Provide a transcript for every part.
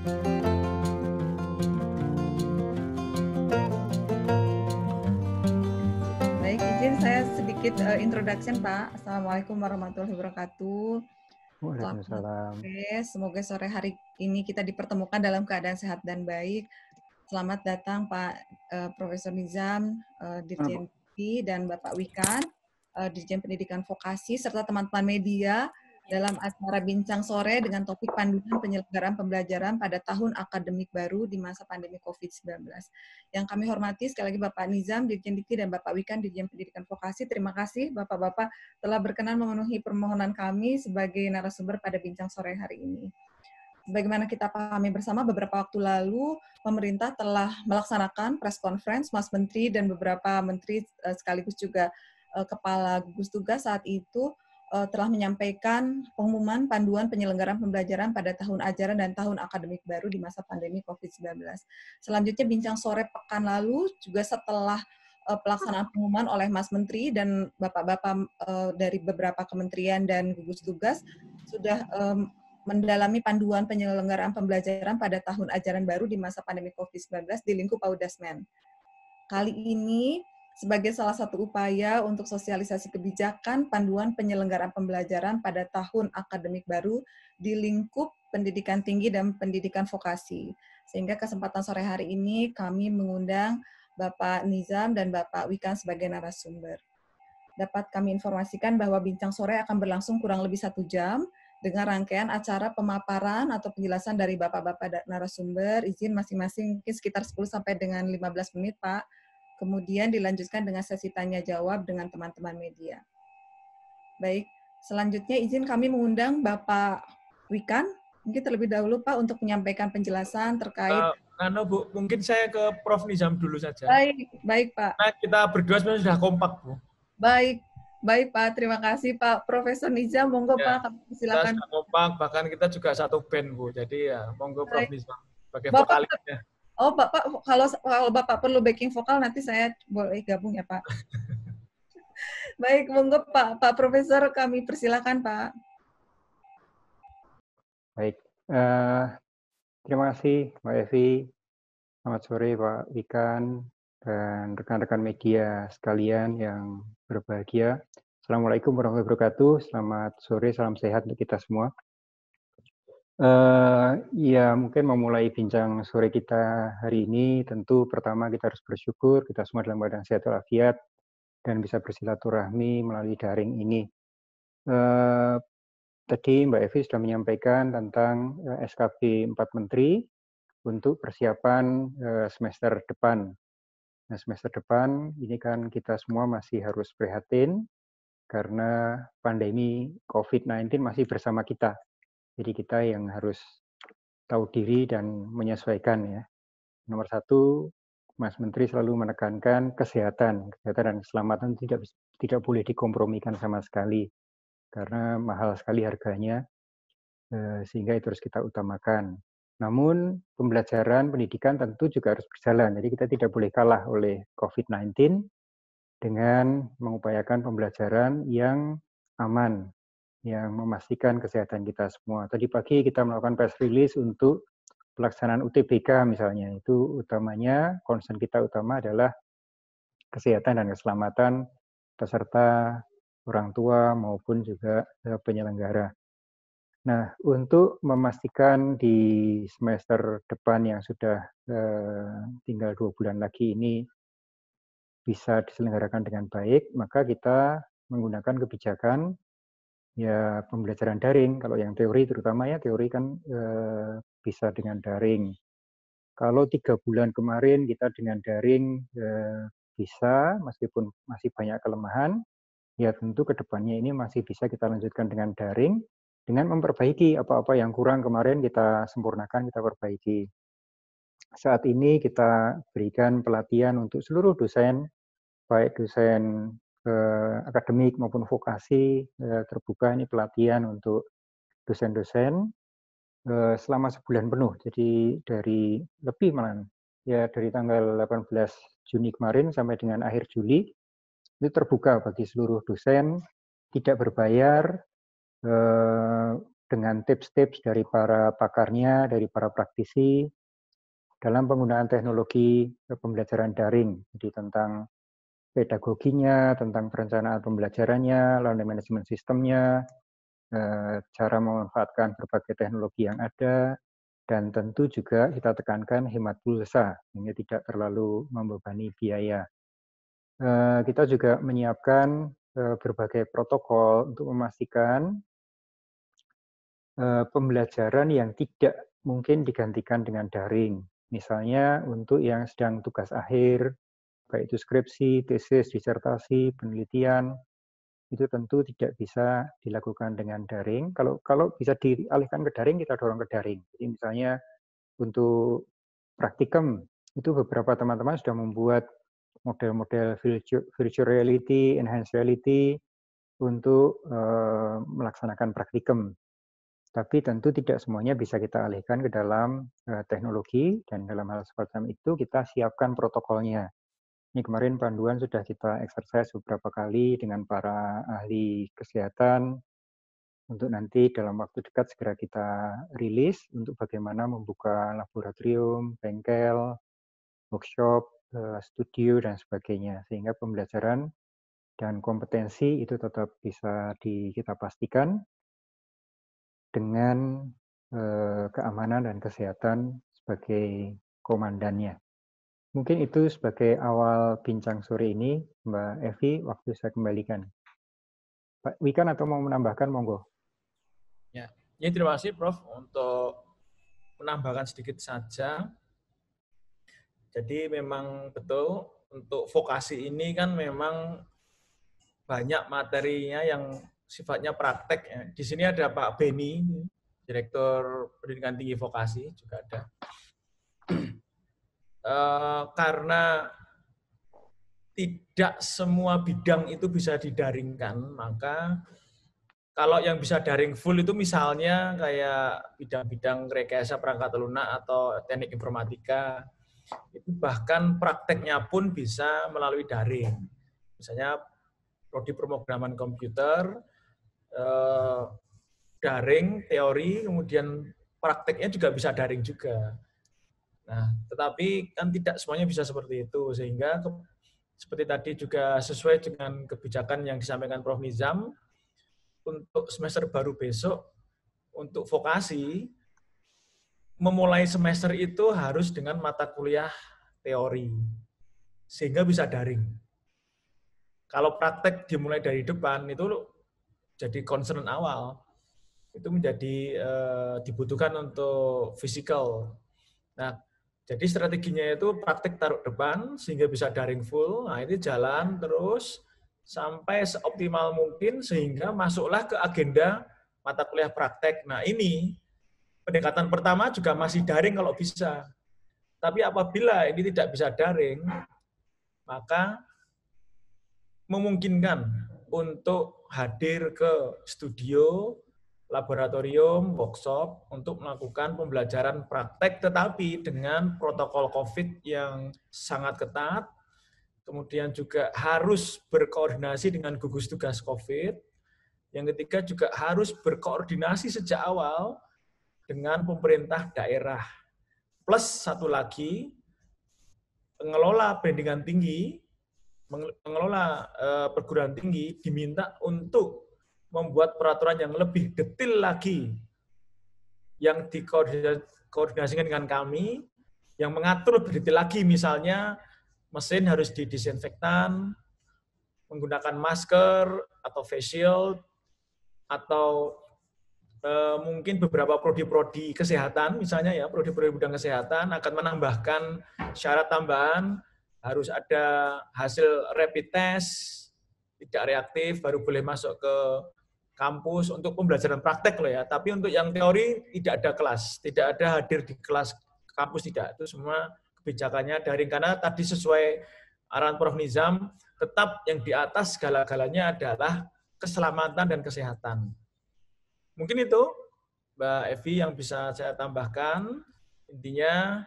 Baik, izin saya sedikit introduction, Pak. Assalamualaikum warahmatullahi wabarakatuh. Waalaikumsalam. Semoga sore hari ini kita dipertemukan dalam keadaan sehat dan baik. Selamat datang Pak Profesor Nizam, Dirjen Pendidikan, dan Bapak Wikan, Dirjen Pendidikan Vokasi, serta teman-teman media dalam acara Bincang Sore dengan topik panduan penyelenggaraan pembelajaran pada tahun akademik baru di masa pandemi COVID-19. Yang kami hormati sekali lagi Bapak Nizam, Dirjen Dikti, dan Bapak Wikan, Dirjen Pendidikan Vokasi. Terima kasih Bapak-Bapak telah berkenan memenuhi permohonan kami sebagai narasumber pada Bincang Sore hari ini. Sebagaimana kita pahami bersama, beberapa waktu lalu pemerintah telah melaksanakan press conference, Mas Menteri dan beberapa menteri sekaligus juga kepala gugus tugas saat itu telah menyampaikan pengumuman panduan penyelenggaraan pembelajaran pada tahun ajaran dan tahun akademik baru di masa pandemi COVID-19. Selanjutnya Bincang Sore pekan lalu juga setelah pelaksanaan pengumuman oleh Mas Menteri dan Bapak-Bapak dari beberapa kementerian dan gugus tugas sudah mendalami panduan penyelenggaraan pembelajaran pada tahun ajaran baru di masa pandemi COVID-19 di lingkup Audasmen. Kali ini, sebagai salah satu upaya untuk sosialisasi kebijakan panduan penyelenggaraan pembelajaran pada tahun akademik baru di lingkup pendidikan tinggi dan pendidikan vokasi. Sehingga kesempatan sore hari ini kami mengundang Bapak Nizam dan Bapak Wikan sebagai narasumber. Dapat kami informasikan bahwa Bincang Sore akan berlangsung kurang lebih 1 jam, dengan rangkaian acara pemaparan atau penjelasan dari Bapak-Bapak narasumber, izin masing-masing mungkin sekitar 10 sampai dengan 15 menit, Pak. Kemudian dilanjutkan dengan sesi tanya-jawab dengan teman-teman media. Baik, selanjutnya izin kami mengundang Bapak Wikan, mungkin terlebih dahulu Pak untuk menyampaikan penjelasan terkait... Bu, mungkin saya ke Prof. Nizam dulu saja. Baik Pak. Nah, kita berdua sebenarnya sudah kompak, Bu. Baik Pak, terima kasih Pak Profesor Nizam, monggo ya, Pak, silakan. Kita sudah kompak, bahkan kita juga satu band, Bu. Jadi ya, monggo Prof. Nizam sebagai vokalisnya. Oh Bapak, kalau Bapak perlu backing vokal nanti saya boleh gabung ya Pak. Baik, monggo Pak Profesor, kami persilakan Pak. Baik, terima kasih Mbak Evi. Selamat sore Pak Wikan dan rekan-rekan media sekalian yang berbahagia. Assalamualaikum warahmatullahi wabarakatuh. Selamat sore, salam sehat untuk kita semua. Ya, mungkin memulai bincang sore kita hari ini, tentu pertama kita harus bersyukur kita semua dalam keadaan sehat walafiat dan bisa bersilaturahmi melalui daring ini. Tadi Mbak Evi sudah menyampaikan tentang SKB 4 Menteri untuk persiapan semester depan. Nah, semester depan ini kan kita semua masih harus prihatin karena pandemi COVID-19 masih bersama kita. Jadi kita yang harus tahu diri dan menyesuaikan ya. Nomor 1, Mas Menteri selalu menekankan kesehatan dan keselamatan tidak boleh dikompromikan sama sekali karena mahal sekali harganya, sehingga itu harus kita utamakan. Namun pembelajaran pendidikan tentu juga harus berjalan, jadi kita tidak boleh kalah oleh COVID-19 dengan mengupayakan pembelajaran yang aman, yang memastikan kesehatan kita semua. Tadi pagi kita melakukan press release untuk pelaksanaan UTBK misalnya, itu utamanya, concern kita utama adalah kesehatan dan keselamatan peserta, orang tua maupun juga penyelenggara. Nah, untuk memastikan di semester depan yang sudah tinggal 2 bulan lagi ini bisa diselenggarakan dengan baik, maka kita menggunakan kebijakan ya pembelajaran daring. Kalau yang teori terutama ya, teori kan bisa dengan daring. Kalau 3 bulan kemarin kita dengan daring bisa, meskipun masih banyak kelemahan, ya tentu ke depannya ini masih bisa kita lanjutkan dengan daring, dengan memperbaiki apa-apa yang kurang kemarin kita sempurnakan, kita perbaiki. Saat ini kita berikan pelatihan untuk seluruh dosen, baik dosen akademik maupun vokasi, terbuka ini pelatihan untuk dosen-dosen selama sebulan penuh. Jadi dari lebih malah ya dari tanggal 18 Juni kemarin sampai dengan akhir Juli itu terbuka bagi seluruh dosen, tidak berbayar, dengan tips-tips dari para pakarnya, dari para praktisi dalam penggunaan teknologi pembelajaran daring. Jadi tentang pedagoginya, tentang perencanaan pembelajarannya, learning management sistemnya, cara memanfaatkan berbagai teknologi yang ada, dan tentu juga kita tekankan hemat pulsa, sehingga tidak terlalu membebani biaya. Kita juga menyiapkan berbagai protokol untuk memastikan pembelajaran yang tidak mungkin digantikan dengan daring. Misalnya untuk yang sedang tugas akhir, baik itu skripsi, tesis, disertasi, penelitian, itu tentu tidak bisa dilakukan dengan daring. Kalau bisa dialihkan ke daring, kita dorong ke daring. Jadi misalnya untuk praktikum, itu beberapa teman-teman sudah membuat model-model virtual reality, enhanced reality untuk melaksanakan praktikum. Tapi tentu tidak semuanya bisa kita alihkan ke dalam teknologi, dan dalam hal semacam itu kita siapkan protokolnya. Ini kemarin panduan sudah kita exercise beberapa kali dengan para ahli kesehatan untuk nanti dalam waktu dekat segera kita rilis untuk bagaimana membuka laboratorium, bengkel, workshop, studio, dan sebagainya. Sehingga pembelajaran dan kompetensi itu tetap bisa kita pastikan dengan keamanan dan kesehatan sebagai komandannya. Mungkin itu sebagai awal bincang sore ini, Mbak Evi, waktu saya kembalikan. Pak Wikan atau mau menambahkan, monggo. Ya, terima kasih Prof untuk menambahkan sedikit saja. Jadi memang betul untuk vokasi ini kan memang banyak materinya yang sifatnya praktek. Ya. Di sini ada Pak Beni, Direktur Pendidikan Tinggi Vokasi juga ada. Karena tidak semua bidang itu bisa didaringkan, maka kalau yang bisa daring full itu misalnya kayak bidang-bidang rekayasa perangkat lunak atau teknik informatika, itu bahkan prakteknya pun bisa melalui daring. Misalnya prodi pemrograman komputer, daring, teori, kemudian prakteknya juga bisa daring juga. Nah, tetapi kan tidak semuanya bisa seperti itu, sehingga seperti tadi juga sesuai dengan kebijakan yang disampaikan Prof. Nizam, untuk semester baru besok, untuk vokasi, memulai semester itu harus dengan mata kuliah teori, sehingga bisa daring. Kalau praktek dimulai dari depan, itu jadi concern awal. Itu menjadi dibutuhkan untuk physical. Nah, jadi strateginya itu praktek taruh depan sehingga bisa daring full. Nah, ini jalan terus sampai seoptimal mungkin sehingga masuklah ke agenda mata kuliah praktek. Nah, ini pendekatan pertama juga masih daring kalau bisa. Tapi apabila ini tidak bisa daring, maka memungkinkan untuk hadir ke studio, laboratorium, workshop untuk melakukan pembelajaran praktek, tetapi dengan protokol COVID yang sangat ketat, kemudian juga harus berkoordinasi dengan gugus tugas COVID, yang ketiga juga harus berkoordinasi sejak awal dengan pemerintah daerah. Plus satu lagi, pengelola pendidikan tinggi, pengelola perguruan tinggi diminta untuk membuat peraturan yang lebih detail lagi yang dikoordinasikan dengan kami, yang mengatur lebih detail lagi, misalnya mesin harus didisinfektan, menggunakan masker atau face shield, atau mungkin beberapa prodi-prodi kesehatan, misalnya ya, prodi-prodi bidang kesehatan akan menambahkan syarat tambahan, harus ada hasil rapid test, tidak reaktif, baru boleh masuk ke kampus untuk pembelajaran praktek loh ya. Tapi untuk yang teori tidak ada kelas, tidak ada hadir di kelas kampus, tidak. Itu semua kebijakannya daring, karena tadi sesuai arahan Prof. Nizam, tetap yang di atas segala-galanya adalah keselamatan dan kesehatan. Mungkin itu Mbak Evi yang bisa saya tambahkan. Intinya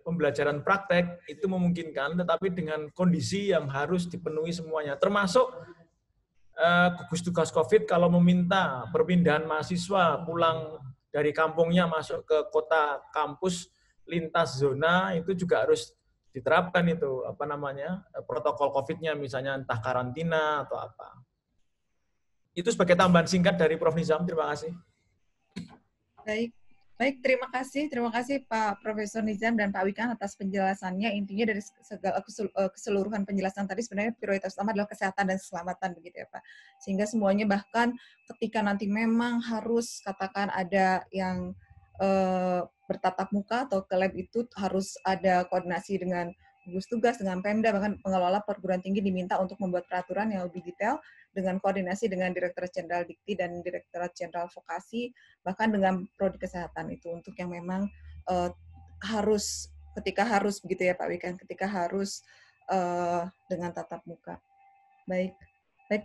pembelajaran praktek itu memungkinkan, tetapi dengan kondisi yang harus dipenuhi semuanya, termasuk gugus tugas COVID kalau meminta perpindahan mahasiswa pulang dari kampungnya masuk ke kota kampus lintas zona, itu juga harus diterapkan itu apa namanya protokol COVID-nya, misalnya entah karantina atau apa. Itu sebagai tambahan singkat dari Prof. Nizam. Terima kasih. Baik, terima kasih Pak Profesor Nizam dan Pak Wikan atas penjelasannya. Intinya dari segala keseluruhan penjelasan tadi sebenarnya prioritas utama adalah kesehatan dan keselamatan, begitu ya Pak. Sehingga semuanya bahkan ketika nanti memang harus katakan ada yang bertatap muka atau ke lab itu harus ada koordinasi dengan gugus tugas, dengan Pemda, bahkan pengelola perguruan tinggi diminta untuk membuat peraturan yang lebih detail dengan koordinasi dengan Direktorat Jenderal Dikti dan Direktorat Jenderal Vokasi, bahkan dengan prodi kesehatan itu untuk yang memang ketika harus begitu ya Pak Wikan, ketika harus dengan tatap muka. Baik,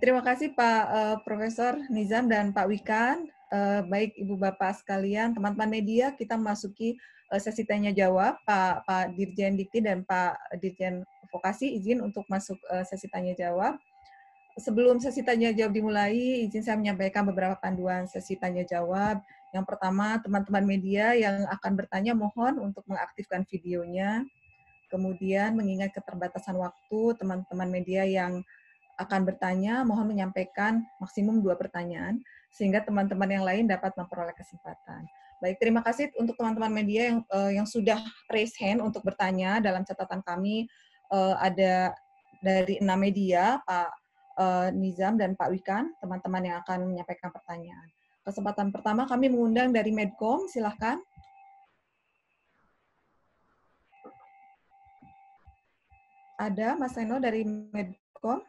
terima kasih Pak Profesor Nizam dan Pak Wikan. Baik Ibu Bapak sekalian, teman-teman media, kita memasuki sesi tanya jawab. Pak Dirjen Dikti dan Pak Dirjen Vokasi izin untuk masuk sesi tanya jawab. Sebelum sesi tanya jawab dimulai, izin saya menyampaikan beberapa panduan sesi tanya jawab. Yang pertama, teman-teman media yang akan bertanya mohon untuk mengaktifkan videonya. Kemudian, mengingat keterbatasan waktu, teman-teman media yang akan bertanya mohon menyampaikan maksimum 2 pertanyaan, sehingga teman-teman yang lain dapat memperoleh kesempatan. Baik, terima kasih untuk teman-teman media yang sudah raise hand untuk bertanya. Dalam catatan kami ada dari 6 media, Pak Nizam dan Pak Wikan, teman-teman yang akan menyampaikan pertanyaan. Kesempatan pertama kami mengundang dari Medcom, silahkan. Ada Mas Seno dari Medcom?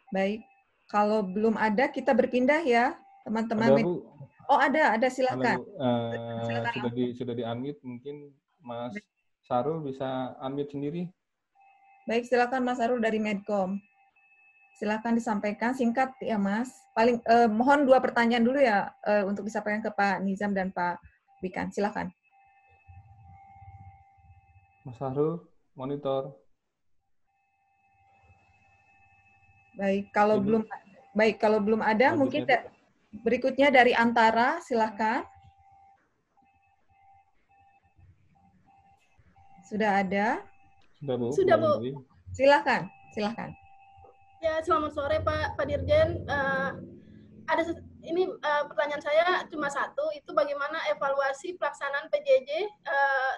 Baik, kalau belum ada kita berpindah ya, teman-teman. Bu. Oh ada, silahkan. Halo, sudah di-unmute, mungkin Mas Sarul bisa unmute sendiri. Baik, silakan Mas Sarul dari Medcom. Silakan disampaikan singkat ya Mas. Paling mohon 2 pertanyaan dulu ya untuk disampaikan ke Pak Nizam dan Pak Wikan. Silakan. Mas Sarul, monitor. Baik, kalau belum ada mungkin berikutnya dari Antara, silakan. Sudah ada? Sudah, Bu. Silakan. Ya, selamat sore Pak Dirjen. Pertanyaan saya cuma satu, itu bagaimana evaluasi pelaksanaan PJJ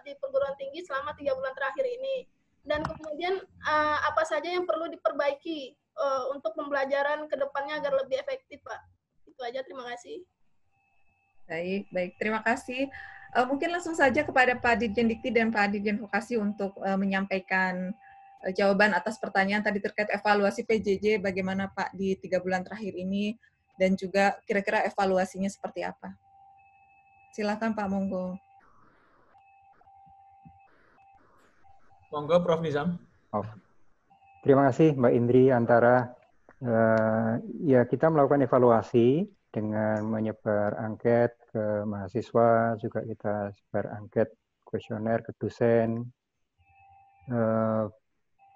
di perguruan tinggi selama 3 bulan terakhir ini, dan kemudian apa saja yang perlu diperbaiki untuk pembelajaran ke depannya agar lebih efektif, Pak. Itu aja, terima kasih. Baik, terima kasih. Mungkin langsung saja kepada Pak Dirjen Dikti dan Pak Dirjen Vokasi untuk menyampaikan jawaban atas pertanyaan tadi terkait evaluasi PJJ, bagaimana Pak di 3 bulan terakhir ini, dan juga kira-kira evaluasinya seperti apa. Silakan Pak, monggo. Monggo Prof. Nizam. Terima kasih Mbak Indri, Antara. Ya, kita melakukan evaluasi dengan menyebar angket ke mahasiswa, juga kita sebar angket kuesioner ke dosen.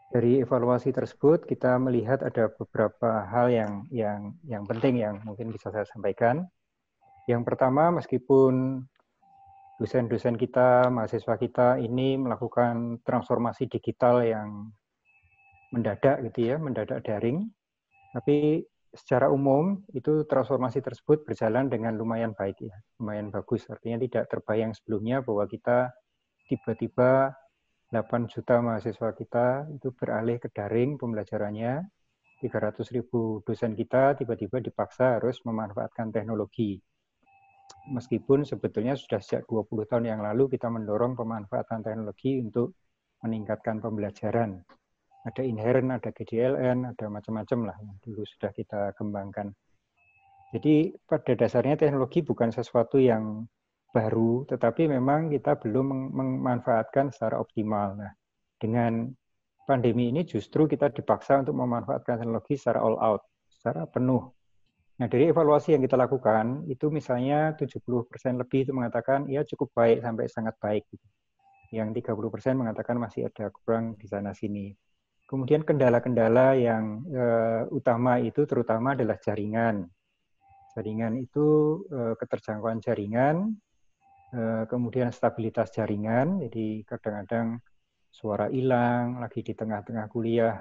Dari evaluasi tersebut kita melihat ada beberapa hal yang penting yang mungkin bisa saya sampaikan. Yang pertama, meskipun dosen-dosen kita, mahasiswa kita ini melakukan transformasi digital yang mendadak gitu ya, mendadak daring, tapi secara umum itu transformasi tersebut berjalan dengan lumayan baik ya, lumayan bagus. Artinya tidak terbayang sebelumnya bahwa kita tiba-tiba 8 juta mahasiswa kita itu beralih ke daring pembelajarannya, 300.000 dosen kita tiba-tiba dipaksa harus memanfaatkan teknologi. Meskipun sebetulnya sudah sejak 20 tahun yang lalu kita mendorong pemanfaatan teknologi untuk meningkatkan pembelajaran. Ada inherent, ada GDLN, ada macam-macam lah yang dulu sudah kita kembangkan. Jadi pada dasarnya teknologi bukan sesuatu yang baru, tetapi memang kita belum memanfaatkan secara optimal. Nah, dengan pandemi ini justru kita dipaksa untuk memanfaatkan teknologi secara all out, secara penuh. Nah, dari evaluasi yang kita lakukan, itu misalnya 70% lebih itu mengatakan, ya cukup baik sampai sangat baik. yang 30% mengatakan masih ada kurang di sana-sini. Kemudian kendala-kendala yang utama itu terutama adalah jaringan. Jaringan itu keterjangkauan jaringan, kemudian stabilitas jaringan, jadi kadang-kadang suara hilang, lagi di tengah-tengah kuliah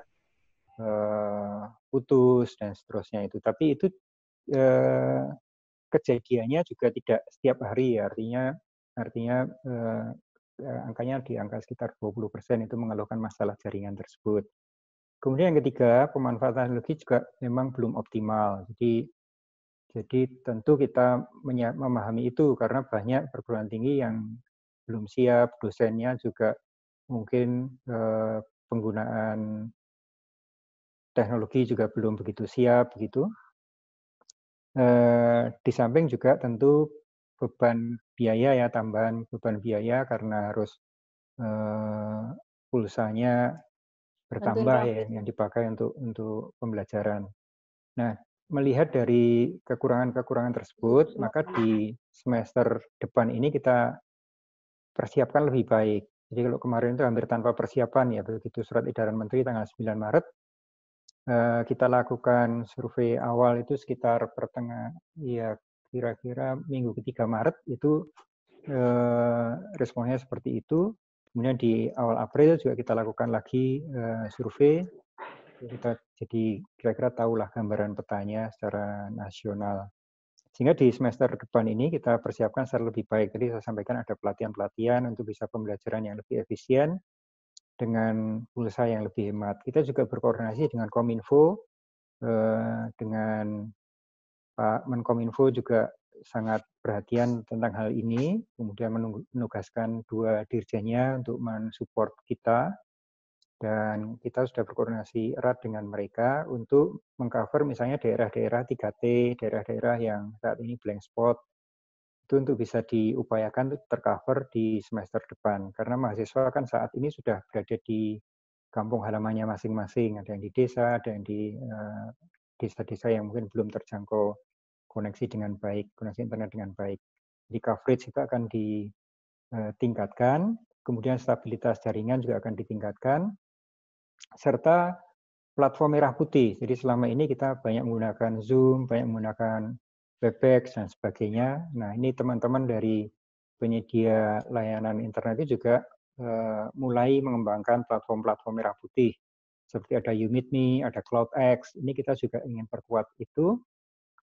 putus, dan seterusnya itu. Tapi itu kejadiannya juga tidak setiap hari, artinya angkanya di angka sekitar 20% itu mengeluhkan masalah jaringan tersebut. Kemudian yang ketiga, pemanfaatan teknologi juga memang belum optimal. Jadi tentu kita memahami itu karena banyak perguruan tinggi yang belum siap, dosennya juga mungkin penggunaan teknologi juga belum begitu siap begitu. Di samping juga tentu beban biaya ya, tambahan beban biaya karena harus pulsanya bertambah ya yang dipakai untuk pembelajaran. Nah, melihat dari kekurangan-kekurangan tersebut, maka di semester depan ini kita persiapkan lebih baik. Jadi kalau kemarin itu hampir tanpa persiapan ya, begitu surat edaran Menteri tanggal 9 Maret, kita lakukan survei awal itu sekitar pertengahan, ya kira-kira minggu ketiga Maret itu responnya seperti itu. Kemudian di awal April juga kita lakukan lagi survei. Kita jadi kira-kira tahulah gambaran petanya secara nasional. Sehingga di semester depan ini kita persiapkan secara lebih baik. Tadi saya sampaikan ada pelatihan-pelatihan untuk bisa pembelajaran yang lebih efisien dengan pulsa yang lebih hemat. Kita juga berkoordinasi dengan Kominfo, dengan Pak Menkominfo juga sangat perhatian tentang hal ini, kemudian menugaskan 2 dirjennya untuk mensupport kita, dan kita sudah berkoordinasi erat dengan mereka untuk mengcover misalnya daerah-daerah 3T, daerah-daerah yang saat ini blank spot, itu untuk bisa diupayakan untuk tercover di semester depan. Karena mahasiswa kan saat ini sudah berada di kampung halamannya masing-masing, ada yang di desa, ada yang di desa-desa yang mungkin belum terjangkau koneksi dengan baik, koneksi internet dengan baik. Di coverage itu akan ditingkatkan, kemudian stabilitas jaringan juga akan ditingkatkan, serta platform merah putih. Jadi selama ini kita banyak menggunakan Zoom, banyak menggunakan Webex, dan sebagainya. Nah, ini teman-teman dari penyedia layanan internet itu juga mulai mengembangkan platform-platform merah putih. Seperti ada YouMeetMe, ada CloudX, ini kita juga ingin perkuat itu.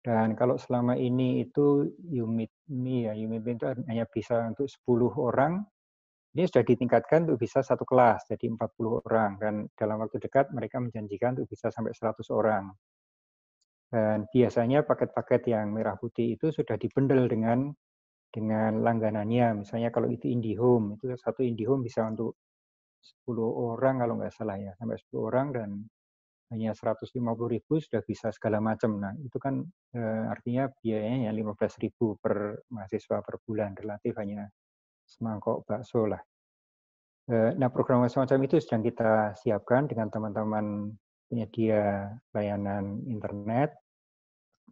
Dan kalau selama ini itu YouMeetMe itu hanya bisa untuk 10 orang, ini sudah ditingkatkan untuk bisa 1 kelas, jadi 40 orang. Dan dalam waktu dekat mereka menjanjikan untuk bisa sampai 100 orang. Dan biasanya paket-paket yang merah putih itu sudah dibundle dengan langganannya. Misalnya kalau itu IndiHome, itu 1 IndiHome bisa untuk 10 orang kalau nggak salah ya, sampai 10 orang, dan hanya 150.000 sudah bisa segala macam. Nah, itu kan artinya biayanya 15.000 per mahasiswa per bulan, relatif hanya semangkok bakso lah. Nah, program semacam itu sedang kita siapkan dengan teman-teman penyedia layanan internet.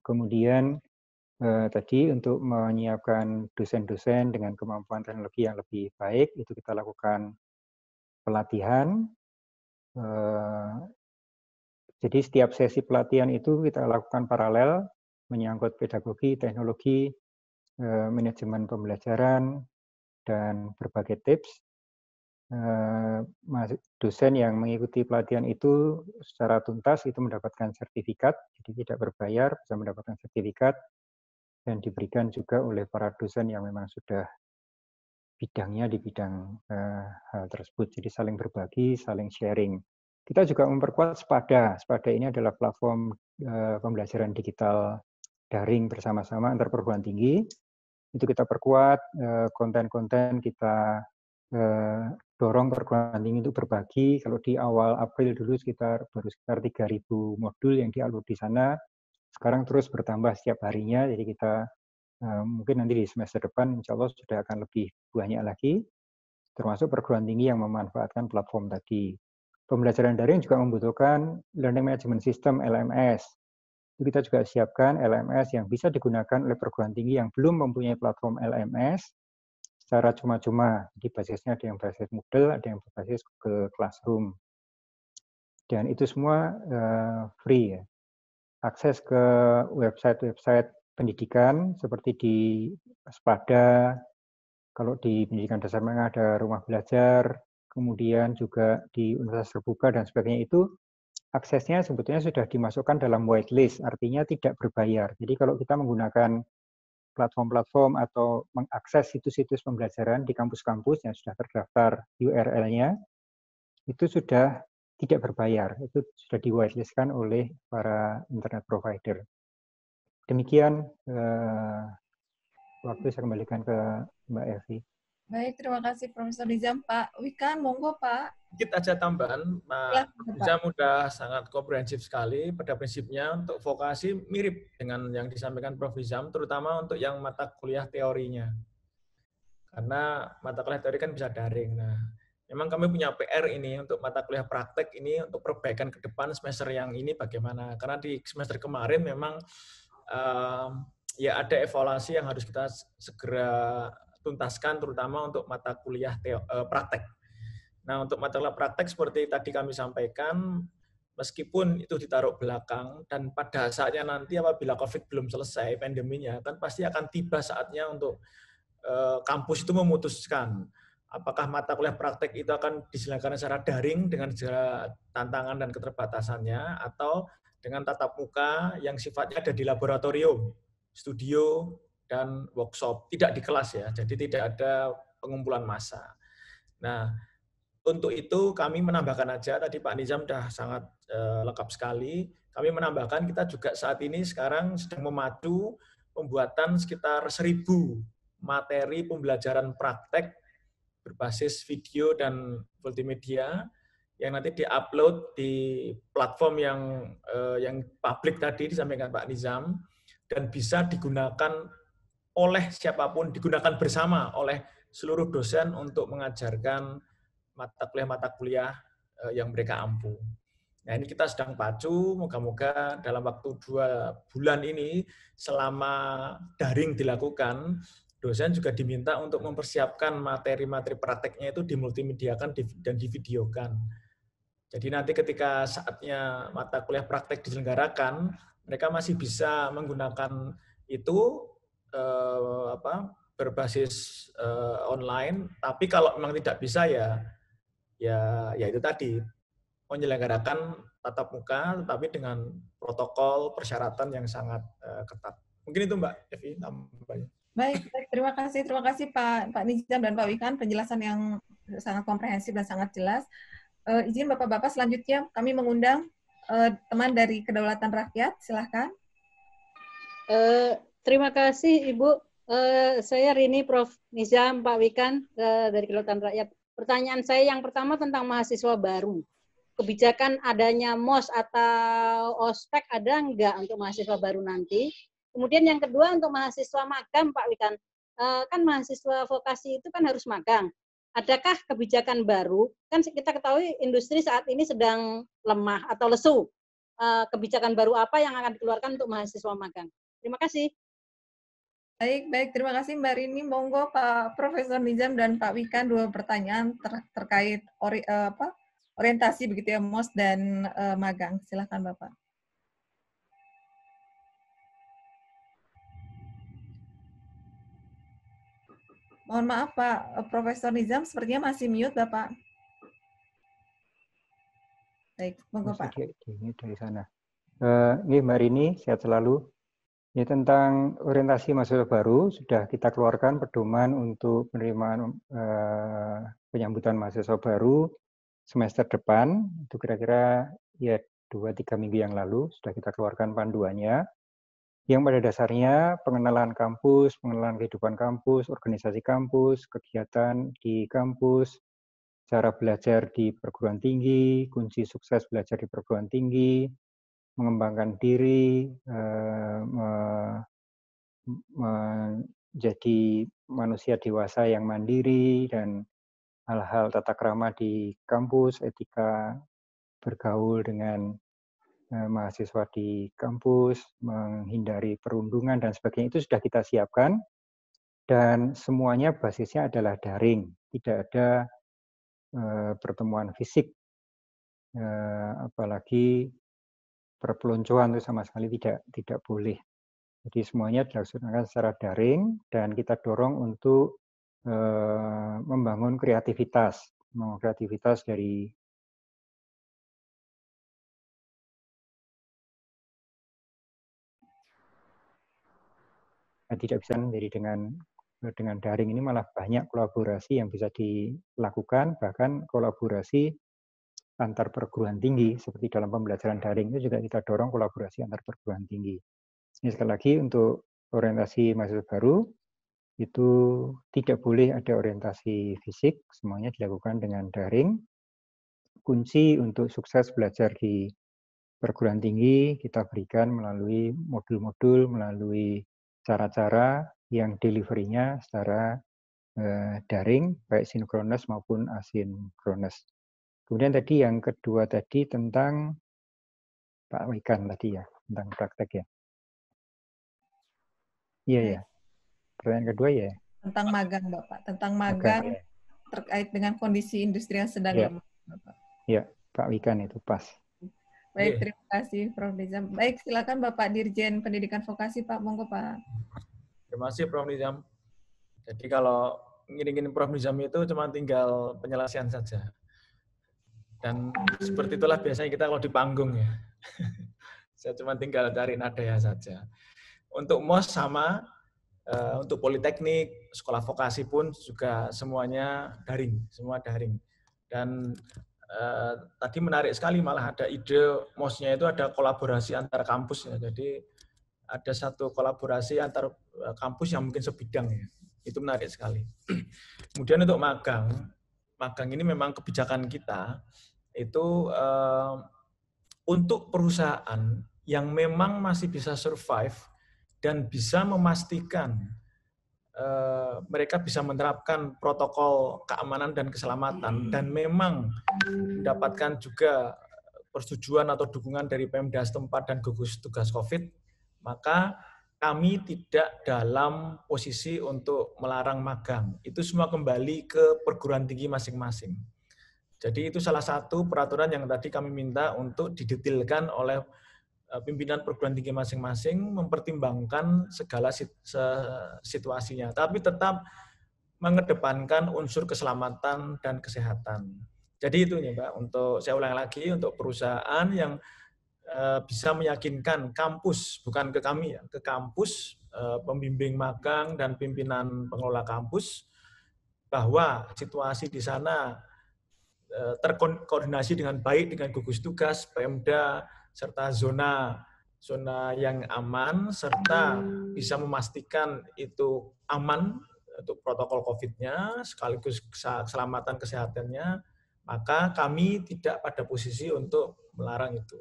Kemudian tadi untuk menyiapkan dosen-dosen dengan kemampuan teknologi yang lebih baik, itu kita lakukan pelatihan. Jadi setiap sesi pelatihan itu kita lakukan paralel, menyangkut pedagogi, teknologi, manajemen pembelajaran, dan berbagai tips. Dosen yang mengikuti pelatihan itu secara tuntas itu mendapatkan sertifikat, jadi tidak berbayar, bisa mendapatkan sertifikat, dan diberikan juga oleh para dosen yang memang sudah bidangnya di bidang hal tersebut. Jadi saling berbagi, saling sharing. Kita juga memperkuat Spada. Spada ini adalah platform pembelajaran digital daring bersama-sama antar perguruan tinggi. Itu kita perkuat, konten-konten kita dorong perguruan tinggi untuk berbagi. Kalau di awal April dulu baru sekitar 3.000 modul yang di-upload di sana. Sekarang terus bertambah setiap harinya, jadi kita mungkin nanti di semester depan insya Allah sudah akan lebih banyak lagi, termasuk perguruan tinggi yang memanfaatkan platform tadi. Pembelajaran daring juga membutuhkan Learning Management System, LMS. Kita juga siapkan LMS yang bisa digunakan oleh perguruan tinggi yang belum mempunyai platform LMS. secara cuma-cuma. Jadi basisnya ada yang berbasis Moodle, ada yang berbasis Google Classroom. Dan itu semua free ya. Akses ke website-website pendidikan seperti di Spada, kalau di pendidikan dasar menengah ada rumah belajar, kemudian juga di universitas terbuka dan sebagainya, itu aksesnya sebetulnya sudah dimasukkan dalam whitelist, artinya tidak berbayar. Jadi kalau kita menggunakan platform-platform atau mengakses situs-situs pembelajaran di kampus-kampus yang sudah terdaftar URL-nya, itu sudah tidak berbayar. Itu sudah di whitelist-kan oleh para internet provider. Demikian waktu saya kembalikan ke Mbak Evi. Baik, terima kasih Profesor Nizam. Pak Wikan, monggo Pak. Sedikit aja tambahan, Pak Nizam sudah sangat komprehensif sekali. Pada prinsipnya untuk vokasi mirip dengan yang disampaikan Prof. Nizam, terutama untuk yang mata kuliah teorinya. Karena mata kuliah teori kan bisa daring. Nah, memang kami punya PR ini untuk mata kuliah praktek ini untuk perbaikan ke depan semester yang ini bagaimana. Karena di semester kemarin memang ya ada evaluasi yang harus kita segera tuntaskan, terutama untuk mata kuliah praktek. Nah, untuk mata kuliah praktek seperti tadi kami sampaikan, meskipun itu ditaruh belakang, dan pada saatnya nanti apabila COVID belum selesai pandeminya, kan pasti akan tiba saatnya untuk kampus itu memutuskan apakah mata kuliah praktek itu akan diselenggarakan secara daring dengan segala tantangan dan keterbatasannya, atau dengan tatap muka yang sifatnya ada di laboratorium, studio, dan workshop, tidak di kelas ya, jadi tidak ada pengumpulan massa. Nah, untuk itu kami menambahkan aja, tadi Pak Nizam sudah sangat lengkap sekali, kami menambahkan kita juga saat ini sekarang sedang memacu pembuatan sekitar 1.000 materi pembelajaran praktek berbasis video dan multimedia yang nanti diupload di platform yang publik tadi disampaikan Pak Nizam, dan bisa digunakan oleh siapapun, digunakan bersama oleh seluruh dosen untuk mengajarkan mata kuliah yang mereka ampu. Nah, ini kita sedang pacu, moga-moga dalam waktu 2 bulan ini selama daring dilakukan, dosen juga diminta untuk mempersiapkan materi-materi prakteknya itu dimultimediakan dan divideokan. Jadi nanti ketika saatnya mata kuliah praktek diselenggarakan, mereka masih bisa menggunakan itu berbasis online. Tapi kalau memang tidak bisa ya itu tadi, menyelenggarakan tatap muka, tetapi dengan protokol persyaratan yang sangat ketat. Mungkin itu Mbak Evi tambahnya. Baik, terima kasih Pak Nizam dan Pak Wikan, penjelasan yang sangat komprehensif dan sangat jelas. Izin Bapak-Bapak, selanjutnya kami mengundang teman dari Kedaulatan Rakyat, silahkan. Terima kasih Ibu. Saya Rini, Prof. Nizam, Pak Wikan dari Kedaulatan Rakyat. Pertanyaan saya yang pertama tentang mahasiswa baru. Kebijakan adanya MOS atau ospek ada nggak untuk mahasiswa baru nanti? Kemudian yang kedua untuk mahasiswa magang, Pak Wikan, kan mahasiswa vokasi itu kan harus magang. Adakah kebijakan baru? Kan kita ketahui industri saat ini sedang lemah atau lesu. Kebijakan baru apa yang akan dikeluarkan untuk mahasiswa magang? Terima kasih. Baik, terima kasih Mbak Rini. Monggo Pak Profesor Nizam dan Pak Wikan, 2 pertanyaan terkait orientasi begitu ya, MOS dan magang. Silahkan Bapak. Mohon maaf Pak Profesor Nizam, sepertinya masih mute Bapak. Baik, monggo Pak. Dari sana. Ini Mbak Rini, sehat selalu. Ini tentang orientasi mahasiswa baru, sudah kita keluarkan pedoman untuk penerimaan penyambutan mahasiswa baru semester depan. Itu kira-kira ya 2-3 minggu yang lalu sudah kita keluarkan panduannya. Yang pada dasarnya pengenalan kampus, pengenalan kehidupan kampus, organisasi kampus, kegiatan di kampus, cara belajar di perguruan tinggi, kunci sukses belajar di perguruan tinggi, mengembangkan diri, menjadi manusia dewasa yang mandiri, dan hal-hal tata krama di kampus, etika bergaul dengan mahasiswa di kampus, menghindari perundungan dan sebagainya, itu sudah kita siapkan. dan semuanya basisnya adalah daring, tidak ada pertemuan fisik, apalagi perpeloncoan itu sama sekali tidak boleh. Jadi semuanya dilaksanakan secara daring dan kita dorong untuk membangun kreativitas dari tidak bisa menjadi dengan daring ini malah banyak kolaborasi yang bisa dilakukan, bahkan kolaborasi antar perguruan tinggi seperti dalam pembelajaran daring itu juga kita dorong kolaborasi antar perguruan tinggi. Ini sekali lagi untuk orientasi mahasiswa baru itu tidak boleh ada orientasi fisik, semuanya dilakukan dengan daring. Kunci untuk sukses belajar di perguruan tinggi kita berikan melalui modul-modul, melalui cara-cara yang delivery-nya secara daring, baik sinkronis maupun asinkronis. Kemudian tadi yang kedua tadi tentang Pak Wikan tadi ya, tentang praktek ya. Iya ya. Pertanyaan kedua ya. Tentang magang Bapak, tentang magang ya. Terkait dengan kondisi industri yang sedang lemah Bapak. Ya, Pak Wikan itu pas. Baik, terima kasih Prof. Nizam. Baik, silakan Bapak Dirjen Pendidikan Vokasi Pak, monggo Pak. Terima kasih Prof. Nizam. Jadi kalau ngiringin Prof. Nizam itu cuma tinggal penyelesaian saja. Dan seperti itulah biasanya kita kalau di panggung ya. Saya cuma tinggal cari nadanya saja. Untuk MOS sama, untuk politeknik, sekolah vokasi pun juga semuanya daring, semua daring. Dan tadi menarik sekali malah ada ide MOS-nya itu ada kolaborasi antar kampus ya. Jadi ada satu kolaborasi antar kampus yang mungkin sebidang ya. Itu menarik sekali. Kemudian untuk magang ini memang kebijakan kita itu untuk perusahaan yang memang masih bisa survive dan bisa memastikan mereka bisa menerapkan protokol keamanan dan keselamatan dan memang mendapatkan juga persetujuan atau dukungan dari Pemda setempat dan gugus tugas COVID, maka kami tidak dalam posisi untuk melarang magang. Itu semua kembali ke perguruan tinggi masing-masing. Jadi itu salah satu peraturan yang tadi kami minta untuk didetailkan oleh pimpinan perguruan tinggi masing-masing, mempertimbangkan segala situasinya, tapi tetap mengedepankan unsur keselamatan dan kesehatan. Jadi itu ya Mbak, untuk saya ulang lagi, untuk perusahaan yang bisa meyakinkan kampus, bukan ke kami ya, ke kampus, pembimbing magang dan pimpinan pengelola kampus, bahwa situasi di sana terkoordinasi dengan baik dengan gugus tugas, Pemda, serta zona yang aman, serta bisa memastikan itu aman untuk protokol COVID-nya, sekaligus keselamatan kesehatannya, maka kami tidak pada posisi untuk melarang itu.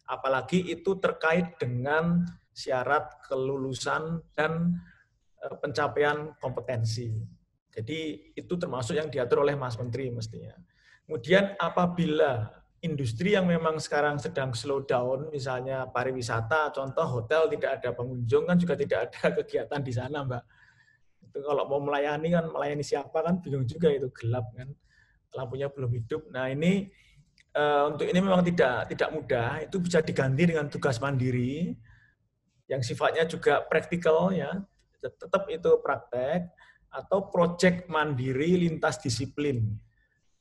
Apalagi itu terkait dengan syarat kelulusan dan pencapaian kompetensi. Jadi itu termasuk yang diatur oleh Mas Menteri mestinya. Kemudian apabila industri yang memang sekarang sedang slow down, misalnya pariwisata, contoh hotel tidak ada pengunjung, kan juga tidak ada kegiatan di sana, Mbak. Itu kalau mau melayani kan, melayani siapa kan bingung juga, itu gelap kan, lampunya belum hidup. Nah ini untuk ini memang tidak mudah, itu bisa diganti dengan tugas mandiri, yang sifatnya juga praktikal ya, tetap itu praktek, atau proyek mandiri lintas disiplin.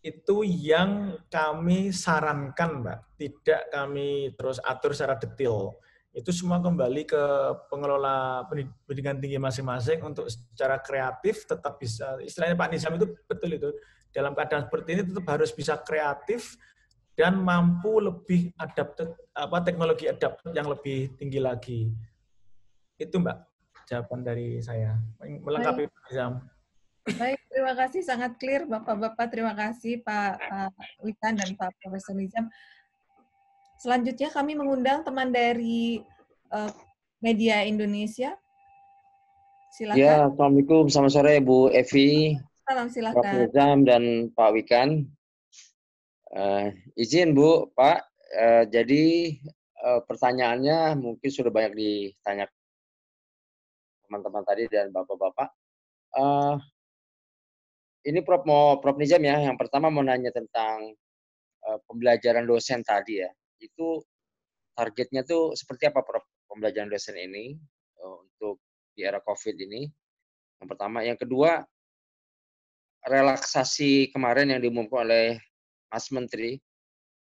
Itu yang kami sarankan, Mbak. Tidak kami terus atur secara detail. Itu semua kembali ke pengelola pendidikan tinggi masing-masing untuk secara kreatif tetap bisa. Istilahnya Pak Nizam itu betul itu. Dalam keadaan seperti ini tetap harus bisa kreatif dan mampu lebih teknologi adaptif yang lebih tinggi lagi. Itu Mbak, jawaban dari saya. Melengkapi Pak Nizam. Baik, terima kasih, sangat clear Bapak-Bapak. Terima kasih Pak Wikan dan Pak Profesor Nizam. Selanjutnya kami mengundang teman dari Media Indonesia. Silakan. Ya, Assalamualaikum, selamat sore Bu Evi, Salam, silakan. Prof. Nizam dan Pak Wikan. Izin Bu, Pak, jadi pertanyaannya mungkin sudah banyak ditanya teman-teman tadi dan Bapak-Bapak. eh, ini Prof Nizam ya, yang pertama mau nanya tentang pembelajaran dosen tadi ya. Itu targetnya tuh seperti apa Prof pembelajaran dosen ini untuk di era COVID ini? Yang pertama, yang kedua, relaksasi kemarin yang diumumkan oleh Mas Menteri,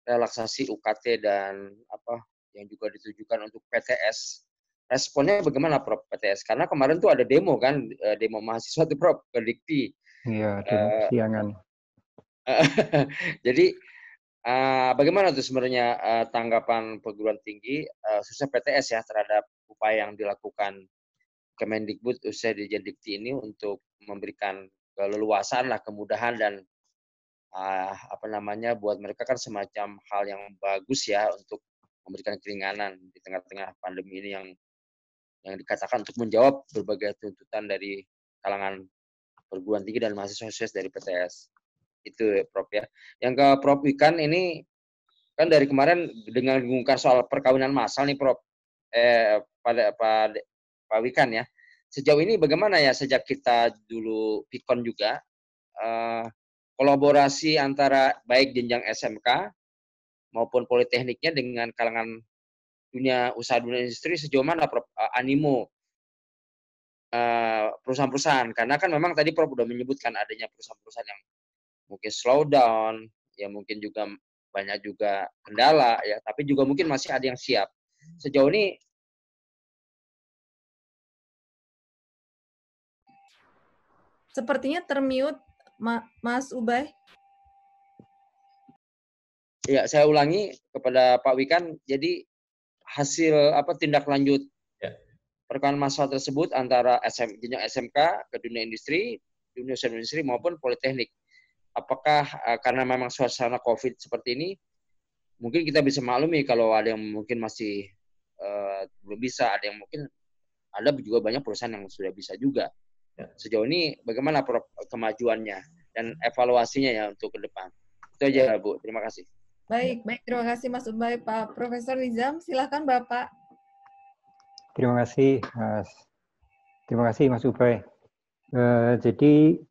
relaksasi UKT dan apa yang juga ditujukan untuk PTS. Responnya bagaimana Prof PTS? Karena kemarin tuh ada demo kan, demo mahasiswa tuh Prof ke Dikti. Iya, demo kesiangan. Jadi bagaimana tuh sebenarnya tanggapan perguruan tinggi khususnya PTS ya terhadap upaya yang dilakukan Kemendikbud usai Dirjen Dikti ini untuk memberikan keleluasaan lah, kemudahan dan apa namanya buat mereka kan semacam hal yang bagus ya untuk memberikan keringanan di tengah-tengah pandemi ini yang dikatakan untuk menjawab berbagai tuntutan dari kalangan perguruan tinggi dan mahasiswa dari PTS. Itu Prof ya. Yang ke Prof Wikan ini kan dari kemarin dengan mengungkap soal perkawinan massal nih Prof. Pada Pak Wikan ya. Sejauh ini bagaimana ya sejak kita dulu Pikon juga kolaborasi antara baik jenjang SMK maupun politekniknya dengan kalangan dunia usaha dunia industri sejauh mana Prof animo perusahaan-perusahaan, karena kan memang tadi Prof udah menyebutkan adanya perusahaan-perusahaan yang mungkin slow down, ya mungkin juga banyak juga kendala ya, tapi juga mungkin masih ada yang siap. Sejauh ini sepertinya termute Mas Ubay. Ya, saya ulangi kepada Pak Wikan, jadi hasil apa tindak lanjut perkawinan massal tersebut antara jenjang SMK ke dunia industri, dunia usaha industri maupun politeknik. Apakah karena memang suasana COVID seperti ini, mungkin kita bisa maklumi kalau ada yang mungkin masih belum bisa, ada yang mungkin ada juga banyak perusahaan yang sudah bisa juga. Sejauh ini bagaimana Prof kemajuannya dan evaluasinya ya untuk ke depan. Itu aja Bu, terima kasih. Baik, terima kasih Mas Ubay. Pak Profesor Nizam, silakan Bapak. Terima kasih Mas. Terima kasih Mas Ubay. Jadi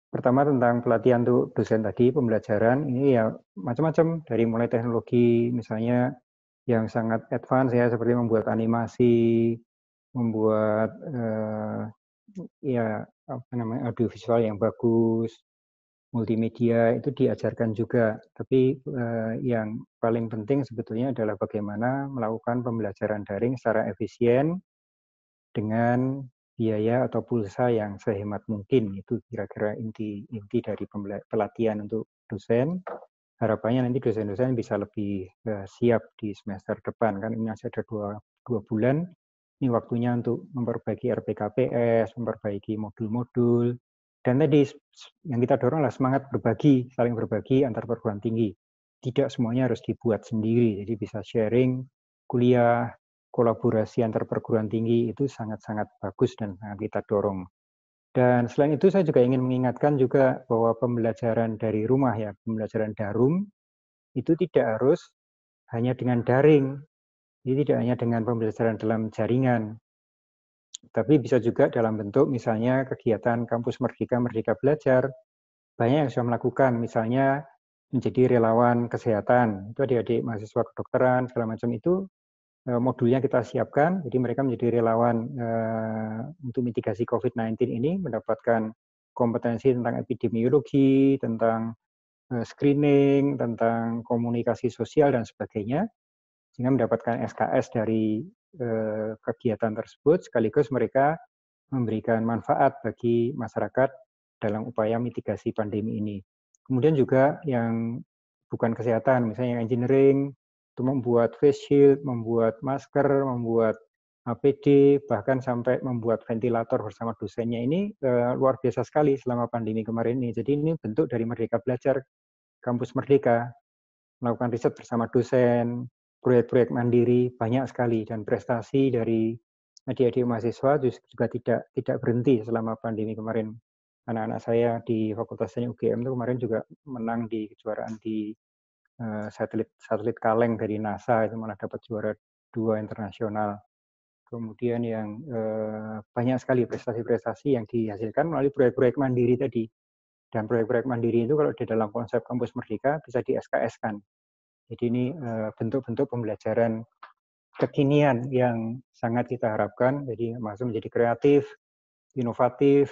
pertama tentang pelatihan untuk dosen tadi, pembelajaran ini ya macam-macam, dari mulai teknologi misalnya yang sangat advance ya, seperti membuat animasi, membuat ya apa namanya audiovisual yang bagus, multimedia itu diajarkan juga. Tapi yang paling penting sebetulnya adalah bagaimana melakukan pembelajaran daring secara efisien dengan biaya atau pulsa yang sehemat mungkin. Itu kira-kira inti dari pelatihan untuk dosen. Harapannya nanti dosen-dosen bisa lebih siap di semester depan. Kan ini masih ada dua bulan. Ini waktunya untuk memperbaiki RPKPS, memperbaiki modul-modul. Dan tadi yang kita dorong adalah semangat berbagi, saling berbagi antar perguruan tinggi. Tidak semuanya harus dibuat sendiri, jadi bisa sharing, kuliah, kolaborasi antar perguruan tinggi itu sangat-sangat bagus dan sangat kita dorong. Dan selain itu saya juga ingin mengingatkan juga bahwa pembelajaran dari rumah ya, pembelajaran daring itu tidak harus hanya dengan daring. Jadi tidak hanya dengan pembelajaran dalam jaringan, tapi bisa juga dalam bentuk misalnya kegiatan kampus Merdeka Belajar. Banyak yang sudah melakukan, misalnya menjadi relawan kesehatan. Itu adik-adik mahasiswa kedokteran, segala macam itu modulnya kita siapkan, jadi mereka menjadi relawan untuk mitigasi COVID-19 ini, mendapatkan kompetensi tentang epidemiologi, tentang screening, tentang komunikasi sosial, dan sebagainya, sehingga mendapatkan SKS dari kegiatan tersebut, sekaligus mereka memberikan manfaat bagi masyarakat dalam upaya mitigasi pandemi ini. Kemudian juga yang bukan kesehatan, misalnya yang engineering, itu membuat face shield, membuat masker, membuat APD, bahkan sampai membuat ventilator bersama dosennya ini luar biasa sekali selama pandemi kemarin ini. Jadi ini bentuk dari Merdeka Belajar, Kampus Merdeka, melakukan riset bersama dosen, proyek-proyek mandiri, banyak sekali, dan prestasi dari adik-adik mahasiswa juga tidak berhenti selama pandemi kemarin. Anak-anak saya di Fakultas Teknik UGM itu kemarin juga menang di kejuaraan di satelit Kaleng dari NASA, itu malah dapat juara 2 internasional. kemudian yang banyak sekali prestasi-prestasi yang dihasilkan melalui proyek-proyek mandiri tadi. Dan proyek-proyek mandiri itu kalau di dalam konsep kampus merdeka bisa di SKS-kan. Jadi ini bentuk-bentuk pembelajaran kekinian yang sangat kita harapkan, jadi masuk menjadi kreatif, inovatif,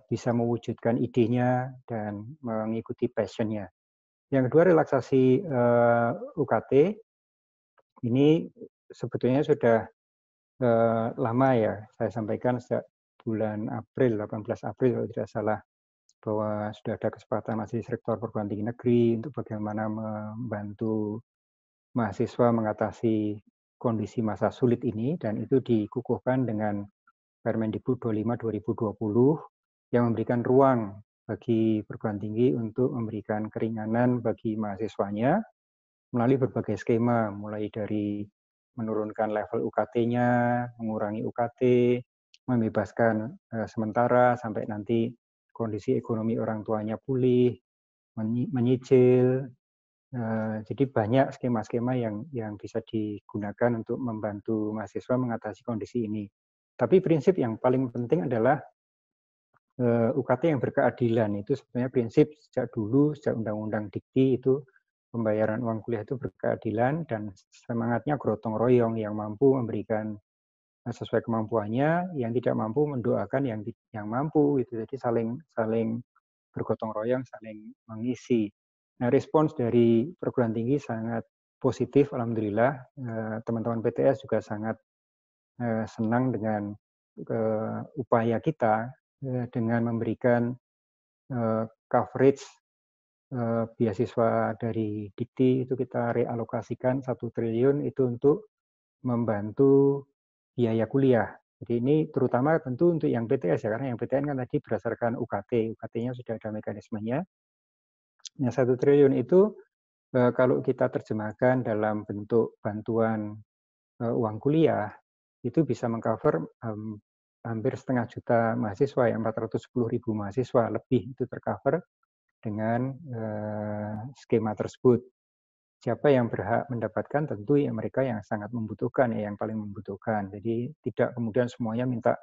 bisa mewujudkan idenya dan mengikuti passion-nya. Yang kedua, relaksasi UKT ini sebetulnya sudah lama ya, saya sampaikan sejak bulan April, 18 April kalau tidak salah, bahwa sudah ada kesepakatan Majelis Rektor Perguruan Tinggi Negeri untuk bagaimana membantu mahasiswa mengatasi kondisi masa sulit ini, dan itu dikukuhkan dengan Permendikbud 25/2020 yang memberikan ruang bagi perguruan tinggi untuk memberikan keringanan bagi mahasiswanya melalui berbagai skema, mulai dari menurunkan level UKT-nya, mengurangi UKT, membebaskan sementara sampai nanti kondisi ekonomi orang tuanya pulih, menyicil. Jadi banyak skema-skema yang bisa digunakan untuk membantu mahasiswa mengatasi kondisi ini. Tapi prinsip yang paling penting adalah UKT yang berkeadilan. Itu sebenarnya prinsip sejak dulu, sejak Undang-Undang Dikti itu pembayaran uang kuliah itu berkeadilan, dan semangatnya gotong royong, yang mampu memberikan sesuai kemampuannya, yang tidak mampu mendoakan yang mampu. Itu jadi saling bergotong royong, saling mengisi. Nah, respons dari perguruan tinggi sangat positif, alhamdulillah. Teman-teman PTS juga sangat senang dengan upaya kita dengan memberikan coverage beasiswa dari Dikti. Itu kita realokasikan 1 triliun itu untuk membantu biaya kuliah. Jadi ini terutama tentu untuk yang PTS ya, karena yang PTN kan tadi berdasarkan UKT. UKT-nya sudah ada mekanismenya. Nah, 1 triliun itu kalau kita terjemahkan dalam bentuk bantuan uang kuliah, itu bisa mengcover hampir 500 juta mahasiswa, ya 410.000 mahasiswa lebih itu tercover dengan skema tersebut. Siapa yang berhak mendapatkan? Tentu ya mereka yang sangat membutuhkan, ya, yang paling membutuhkan. Jadi tidak kemudian semuanya minta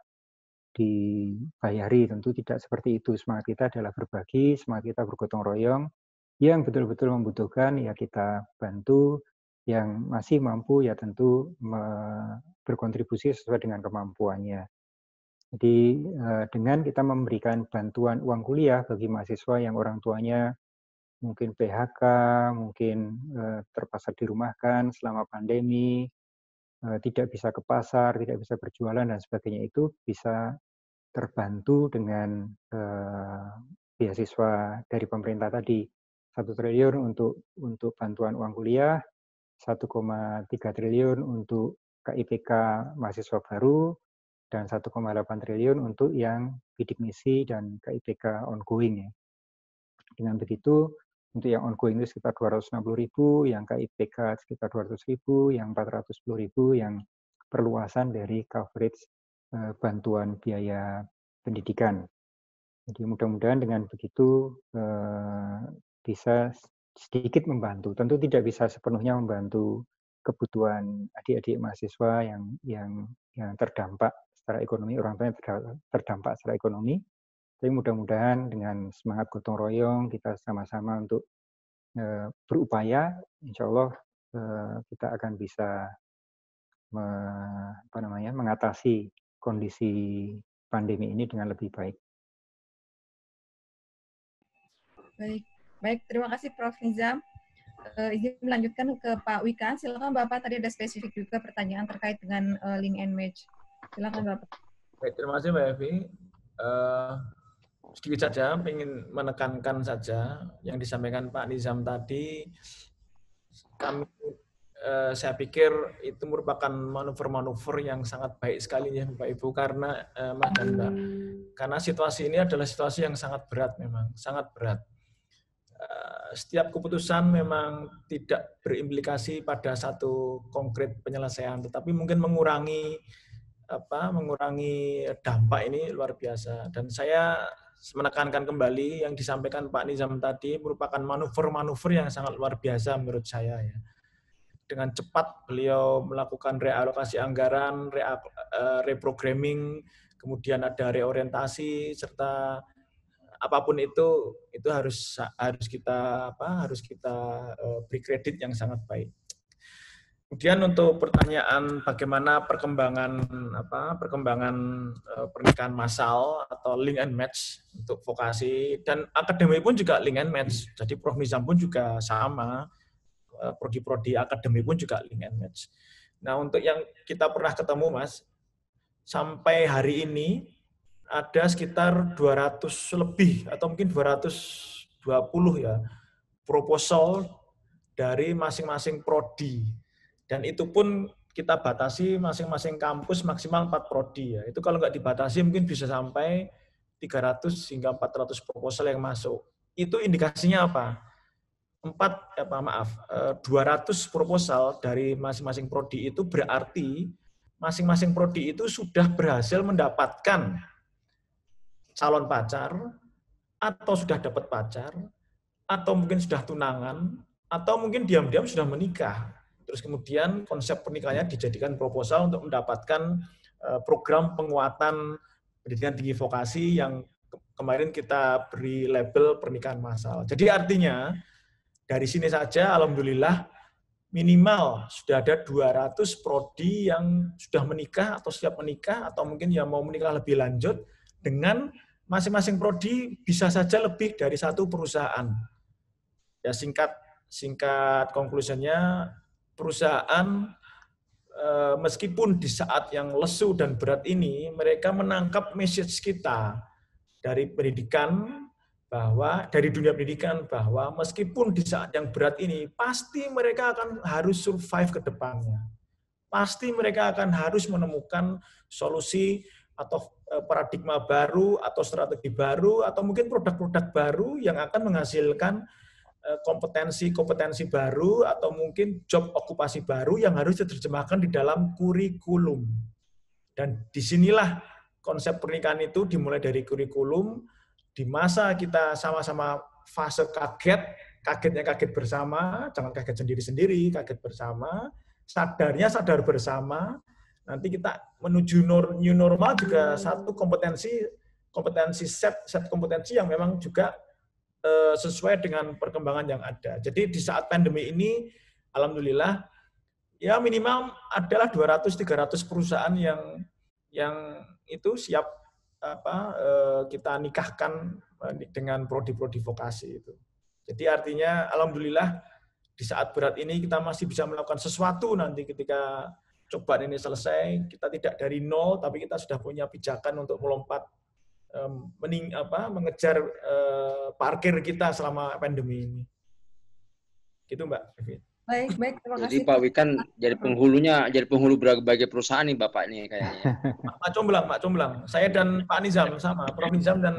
dibayari, tentu tidak seperti itu. Semangat kita adalah berbagi, semangat kita bergotong royong. Yang betul-betul membutuhkan ya kita bantu, yang masih mampu ya tentu berkontribusi sesuai dengan kemampuannya. Jadi dengan kita memberikan bantuan uang kuliah bagi mahasiswa yang orang tuanya mungkin PHK, mungkin terpaksa dirumahkan selama pandemi, tidak bisa ke pasar, tidak bisa berjualan dan sebagainya, itu bisa terbantu dengan beasiswa dari pemerintah tadi. 1 triliun untuk bantuan uang kuliah, 1,3 triliun untuk KIPK mahasiswa baru, dan 1,8 triliun untuk yang bidik misi dan KIPK ongoing. Ya. Dengan begitu, untuk yang ongoing itu sekitar 260.000, yang KIPK sekitar 200.000, yang 410.000, yang perluasan dari coverage bantuan biaya pendidikan. Jadi mudah-mudahan dengan begitu bisa sedikit membantu. Tentu tidak bisa sepenuhnya membantu kebutuhan adik-adik mahasiswa yang terdampak secara ekonomi, orang tuanya terdampak secara ekonomi. Tapi mudah-mudahan dengan semangat gotong royong kita sama-sama untuk berupaya, insya Allah kita akan bisa mengatasi kondisi pandemi ini dengan lebih baik. Baik, terima kasih Prof. Nizam. Izin melanjutkan ke Pak Wikan. Silakan Bapak, tadi ada spesifik juga pertanyaan terkait dengan link and match. Silakan Bapak. Baik, terima kasih Mbak Evi. Sedikit saja, ingin menekankan saja yang disampaikan Pak Nizam tadi. Saya pikir itu merupakan manuver-manuver yang sangat baik sekali ya Bapak Ibu, karena Mas dan Mbak, karena situasi ini adalah situasi yang sangat berat, memang sangat berat. Setiap keputusan memang tidak berimplikasi pada satu konkret penyelesaian, tetapi mungkin mengurangi dampak ini luar biasa. Dan saya menekankan kembali yang disampaikan Pak Nizam tadi merupakan manuver-manuver yang sangat luar biasa menurut saya ya. dengan cepat beliau melakukan realokasi anggaran, reprogramming, kemudian ada reorientasi, serta apapun itu harus kita beri kredit yang sangat baik. Kemudian untuk pertanyaan bagaimana perkembangan pernikahan massal atau link and match untuk vokasi dan akademi pun juga link and match. Jadi Prof Nizam pun juga sama, prodi-prodi akademi pun juga link and match. Nah, untuk yang kita pernah ketemu Mas, sampai hari ini ada sekitar 200 lebih atau mungkin 220 ya proposal dari masing-masing prodi. Dan itu pun kita batasi masing-masing kampus maksimal 4 prodi ya. Itu kalau nggak dibatasi mungkin bisa sampai 300 hingga 400 proposal yang masuk. Itu indikasinya apa? 200 proposal dari masing-masing prodi itu berarti masing-masing prodi itu sudah berhasil mendapatkan calon pacar, atau sudah dapat pacar, atau mungkin sudah tunangan, atau mungkin diam-diam sudah menikah. Terus kemudian konsep pernikahannya dijadikan proposal untuk mendapatkan program penguatan pendidikan tinggi vokasi yang kemarin kita beri label pernikahan massal. Jadi artinya dari sini saja alhamdulillah minimal sudah ada 200 prodi yang sudah menikah atau siap menikah atau mungkin yang mau menikah lebih lanjut dengan masing-masing prodi bisa saja lebih dari satu perusahaan. Ya singkat konklusinya, perusahaan meskipun di saat yang lesu dan berat ini mereka menangkap message kita dari pendidikan dari dunia pendidikan bahwa meskipun di saat yang berat ini pasti mereka akan harus survive ke depannya. Pasti mereka akan harus menemukan solusi atau paradigma baru atau strategi baru atau mungkin produk-produk baru yang akan menghasilkan kompetensi baru atau mungkin job okupasi baru yang harus diterjemahkan di dalam kurikulum. Dan disinilah konsep pernikahan itu dimulai dari kurikulum, di masa kita sama-sama fase kagetnya kaget bersama, jangan kaget sendiri-sendiri, kaget bersama, sadarnya sadar bersama, nanti kita menuju new normal juga satu kompetensi set kompetensi yang memang juga sesuai dengan perkembangan yang ada. Jadi di saat pandemi ini, alhamdulillah, ya minimal adalah 200-300 perusahaan yang itu siap kita nikahkan dengan prodi-prodi vokasi itu. Jadi artinya, alhamdulillah, di saat berat ini kita masih bisa melakukan sesuatu nanti ketika cobaan ini selesai. Kita tidak dari nol, tapi kita sudah punya pijakan untuk melompat mengejar parkir kita selama pandemi ini. Gitu Mbak. Baik, terima kasih. Jadi Pak Wikan jadi penghulu berbagai perusahaan nih Bapak ini kayaknya. Pak Comblang. Saya dan Pak Nizam sama, Prof Nizam dan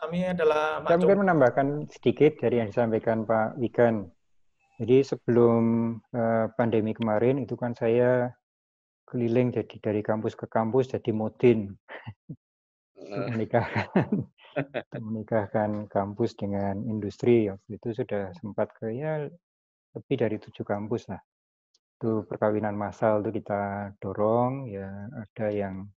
kami adalah Saya mungkin menambahkan sedikit dari yang disampaikan Pak Wikan. Jadi sebelum pandemi kemarin itu kan saya keliling jadi dari kampus ke kampus jadi modin. menikahkan kampus dengan industri. Waktu itu sudah sempat ke lebih dari 7 kampus lah. Itu perkawinan massal itu kita dorong, ya ada yang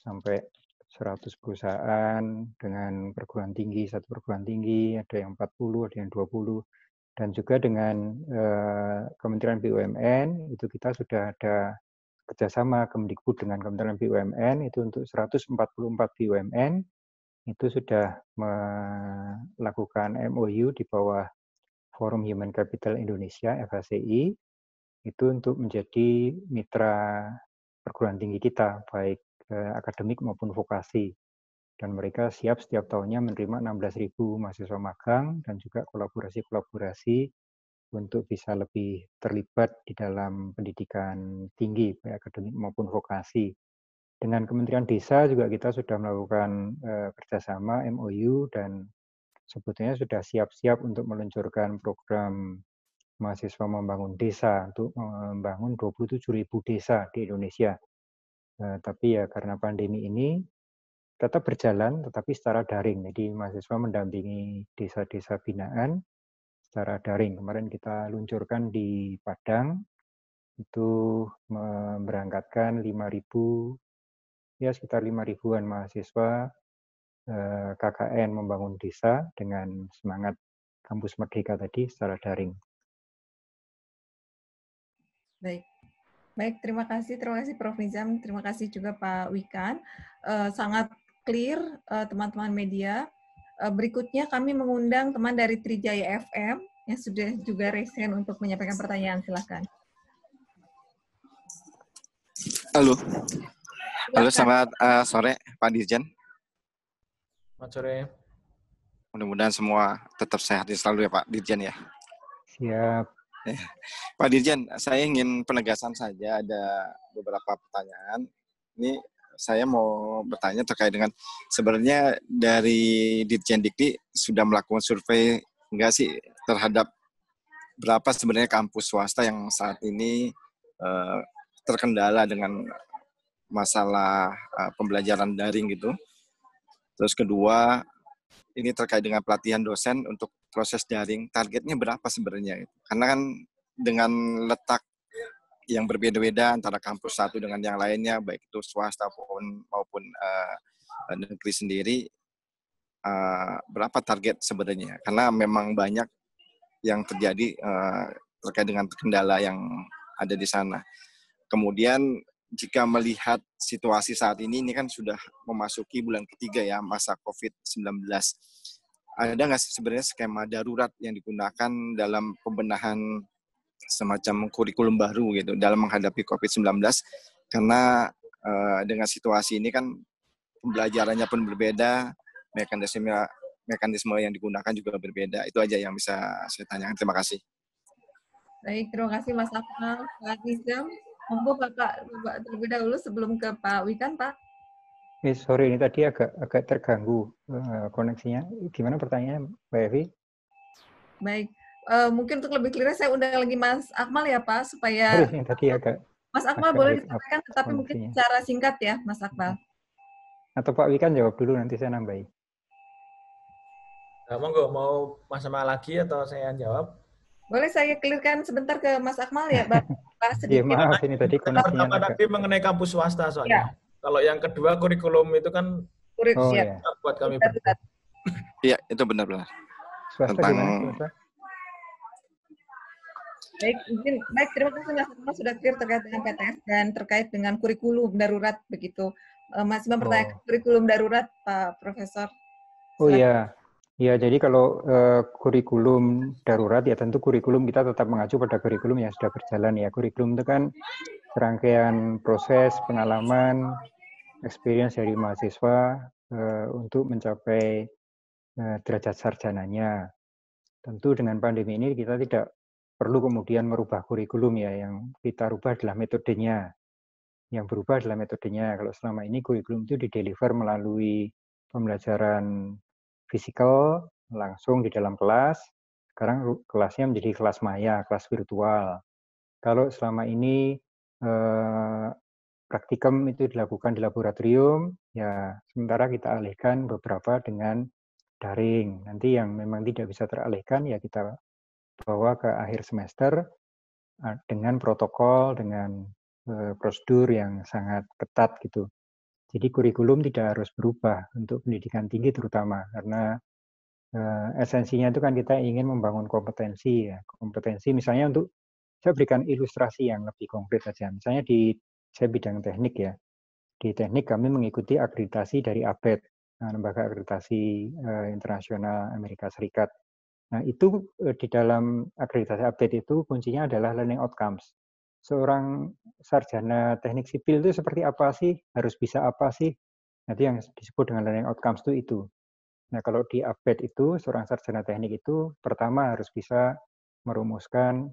sampai 100 perusahaan dengan perguruan tinggi, satu perguruan tinggi, ada yang 40, ada yang 20. Dan juga dengan Kementerian BUMN, itu kita sudah ada kerjasama Kemdikbud dengan Kementerian BUMN, itu untuk 144 BUMN, itu sudah melakukan MOU di bawah Forum Human Capital Indonesia, FHCI, itu untuk menjadi mitra perguruan tinggi kita, baik akademik maupun vokasi. Dan mereka siap setiap tahunnya menerima 16.000 mahasiswa magang dan juga kolaborasi-kolaborasi untuk bisa lebih terlibat di dalam pendidikan tinggi, baik akademik maupun vokasi. Dengan Kementerian Desa juga kita sudah melakukan kerjasama MOU dan sebetulnya sudah siap-siap untuk meluncurkan program mahasiswa membangun desa untuk membangun 27.000 desa di Indonesia. Tapi ya karena pandemi ini tetap berjalan, tetapi secara daring. Jadi mahasiswa mendampingi desa-desa binaan secara daring. Kemarin kita luncurkan di Padang, itu memberangkatkan 5.000, ya sekitar 5.000-an mahasiswa KKN membangun desa dengan semangat Kampus Merdeka tadi secara daring. Baik, terima kasih Prof. Nizam, terima kasih juga Pak Wikan. Sangat clear teman-teman media. Berikutnya kami mengundang teman dari Trijaya FM yang sudah juga resen untuk menyampaikan pertanyaan. Silakan. Halo, selamat sore Pak Dirjen. Selamat sore. Mudah-mudahan semua tetap sehat selalu ya Pak Dirjen ya. Siap. Pak Dirjen, saya ingin penegasan saja, ada beberapa pertanyaan. Ini saya mau bertanya terkait dengan sebenarnya dari Dirjen Dikti sudah melakukan survei enggak sih terhadap berapa sebenarnya kampus swasta yang saat ini terkendala dengan masalah pembelajaran daring gitu. Terus kedua, ini terkait dengan pelatihan dosen untuk proses daring, targetnya berapa sebenarnya? Karena kan dengan letak yang berbeda-beda antara kampus satu dengan yang lainnya, baik itu swasta maupun negeri sendiri, berapa target sebenarnya? Karena memang banyak yang terjadi terkait dengan kendala yang ada di sana. Kemudian jika melihat situasi saat ini kan sudah memasuki bulan ketiga ya, masa COVID-19. Ada nggak sih sebenarnya skema darurat yang digunakan dalam pembenahan semacam kurikulum baru gitu dalam menghadapi COVID-19? Karena dengan situasi ini kan pembelajarannya pun berbeda, mekanisme yang digunakan juga berbeda. Itu aja yang bisa saya tanyakan. Terima kasih. Baik, terima kasih Mas Akmal. Pak Nizam, monggo Bapak terlebih dahulu sebelum ke Pak Wikan, Pak. Sorry, ini tadi agak terganggu koneksinya. Gimana pertanyaannya, Mbak Evi? Baik, mungkin untuk lebih clear saya undang lagi Mas Akmal ya Pak, supaya Sorry, tadi agak Mas Akmal boleh disampaikan, tetapi mungkin secara singkat ya, Mas Akmal. Atau Pak Wikan jawab dulu, nanti saya nambahin. Monggo, mau Mas Akmal lagi atau saya jawab? Boleh saya clearkan sebentar ke Mas Akmal ya, Pak sedikit. Ya, maaf, ini tadi koneksinya pertama tadi mengenai kampus swasta soalnya. Ya. Kalau yang kedua kurikulum itu kan ya. buat kami. Iya, itu benar-benar. Swasta gimana? Baik, terima kasih Mas Akmal sudah clear terkait dengan PTS dan terkait dengan kurikulum darurat begitu. Masih mempertanyakan kurikulum darurat Pak Profesor. Oh iya. Ya, jadi kalau kurikulum darurat ya tentu kurikulum kita tetap mengacu pada kurikulum yang sudah berjalan ya. Kurikulum itu kan serangkaian proses, pengalaman, experience dari mahasiswa untuk mencapai derajat sarjananya. Tentu dengan pandemi ini kita tidak perlu kemudian merubah kurikulum ya. Yang kita rubah adalah metodenya. Yang berubah adalah metodenya. Kalau selama ini kurikulum itu dideliver melalui pembelajaran fisikal langsung di dalam kelas. Sekarang kelasnya menjadi kelas maya, kelas virtual. Kalau selama ini praktikum itu dilakukan di laboratorium, ya sementara kita alihkan beberapa dengan daring. Nanti yang memang tidak bisa teralihkan ya kita bawa ke akhir semester dengan protokol, dengan prosedur yang sangat ketat gitu. Jadi kurikulum tidak harus berubah untuk pendidikan tinggi terutama, karena esensinya itu kan kita ingin membangun kompetensi ya. Kompetensi misalnya untuk, saya berikan ilustrasi yang lebih konkret saja. Misalnya saya bidang teknik ya. Di teknik kami mengikuti akreditasi dari ABET, Lembaga Akreditasi Internasional Amerika Serikat. Nah itu di dalam akreditasi ABET itu kuncinya adalah learning outcomes. Seorang sarjana teknik sipil itu seperti apa sih? Harus bisa apa sih? Nanti yang disebut dengan learning outcomes itu. Nah, kalau di ABET itu, seorang sarjana teknik itu pertama harus bisa merumuskan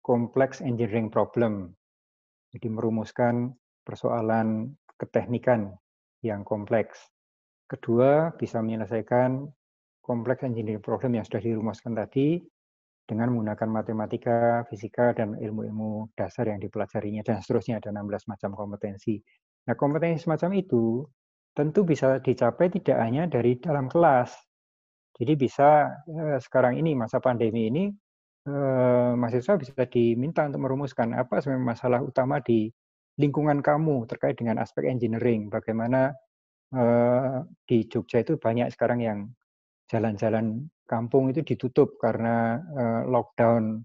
kompleks engineering problem. Jadi merumuskan persoalan keteknikan yang kompleks. Kedua, bisa menyelesaikan kompleks engineering problem yang sudah dirumuskan tadi dengan menggunakan matematika, fisika, dan ilmu-ilmu dasar yang dipelajarinya, dan seterusnya, ada 16 macam kompetensi. Nah, kompetensi semacam itu tentu bisa dicapai tidak hanya dari dalam kelas. Jadi bisa sekarang ini, masa pandemi ini, mahasiswa bisa diminta untuk merumuskan apa sebenarnya masalah utama di lingkungan kamu terkait dengan aspek engineering. Bagaimana di Jogja itu banyak sekarang yang jalan-jalan kampung itu ditutup karena lockdown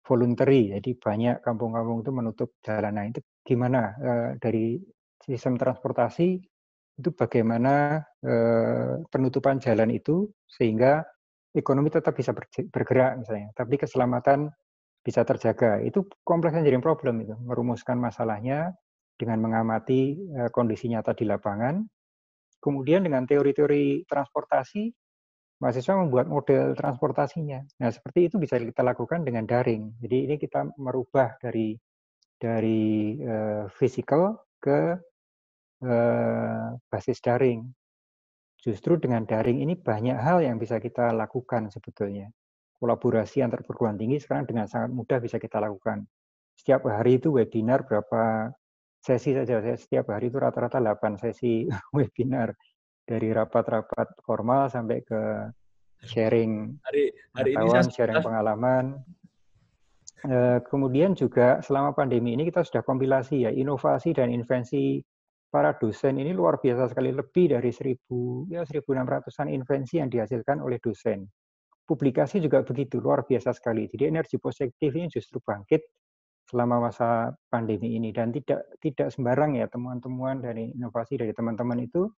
voluntary. Jadi banyak kampung-kampung itu menutup jalan. Nah, itu gimana dari sistem transportasi itu bagaimana penutupan jalan itu sehingga ekonomi tetap bisa bergerak misalnya, tapi keselamatan bisa terjaga. Itu kompleks engineering problem itu, merumuskan masalahnya dengan mengamati kondisi nyata di lapangan. Kemudian dengan teori-teori transportasi, mahasiswa membuat model transportasinya. Nah, seperti itu bisa kita lakukan dengan daring. Jadi ini kita merubah dari physical ke basis daring. Justru dengan daring ini banyak hal yang bisa kita lakukan sebetulnya. Kolaborasi antar perguruan tinggi sekarang dengan sangat mudah bisa kita lakukan. Setiap hari itu webinar berapa sesi saja. Setiap hari itu rata-rata 8 sesi webinar. Dari rapat-rapat formal sampai ke sharing pengetahuan, sharing pengalaman. Kemudian juga selama pandemi ini kita sudah kompilasi ya, inovasi dan invensi para dosen ini luar biasa sekali, lebih dari 1.600-an invensi yang dihasilkan oleh dosen. Publikasi juga begitu, luar biasa sekali. Jadi energi positif ini justru bangkit selama masa pandemi ini, dan tidak sembarang ya temuan-temuan dari inovasi dari teman-teman itu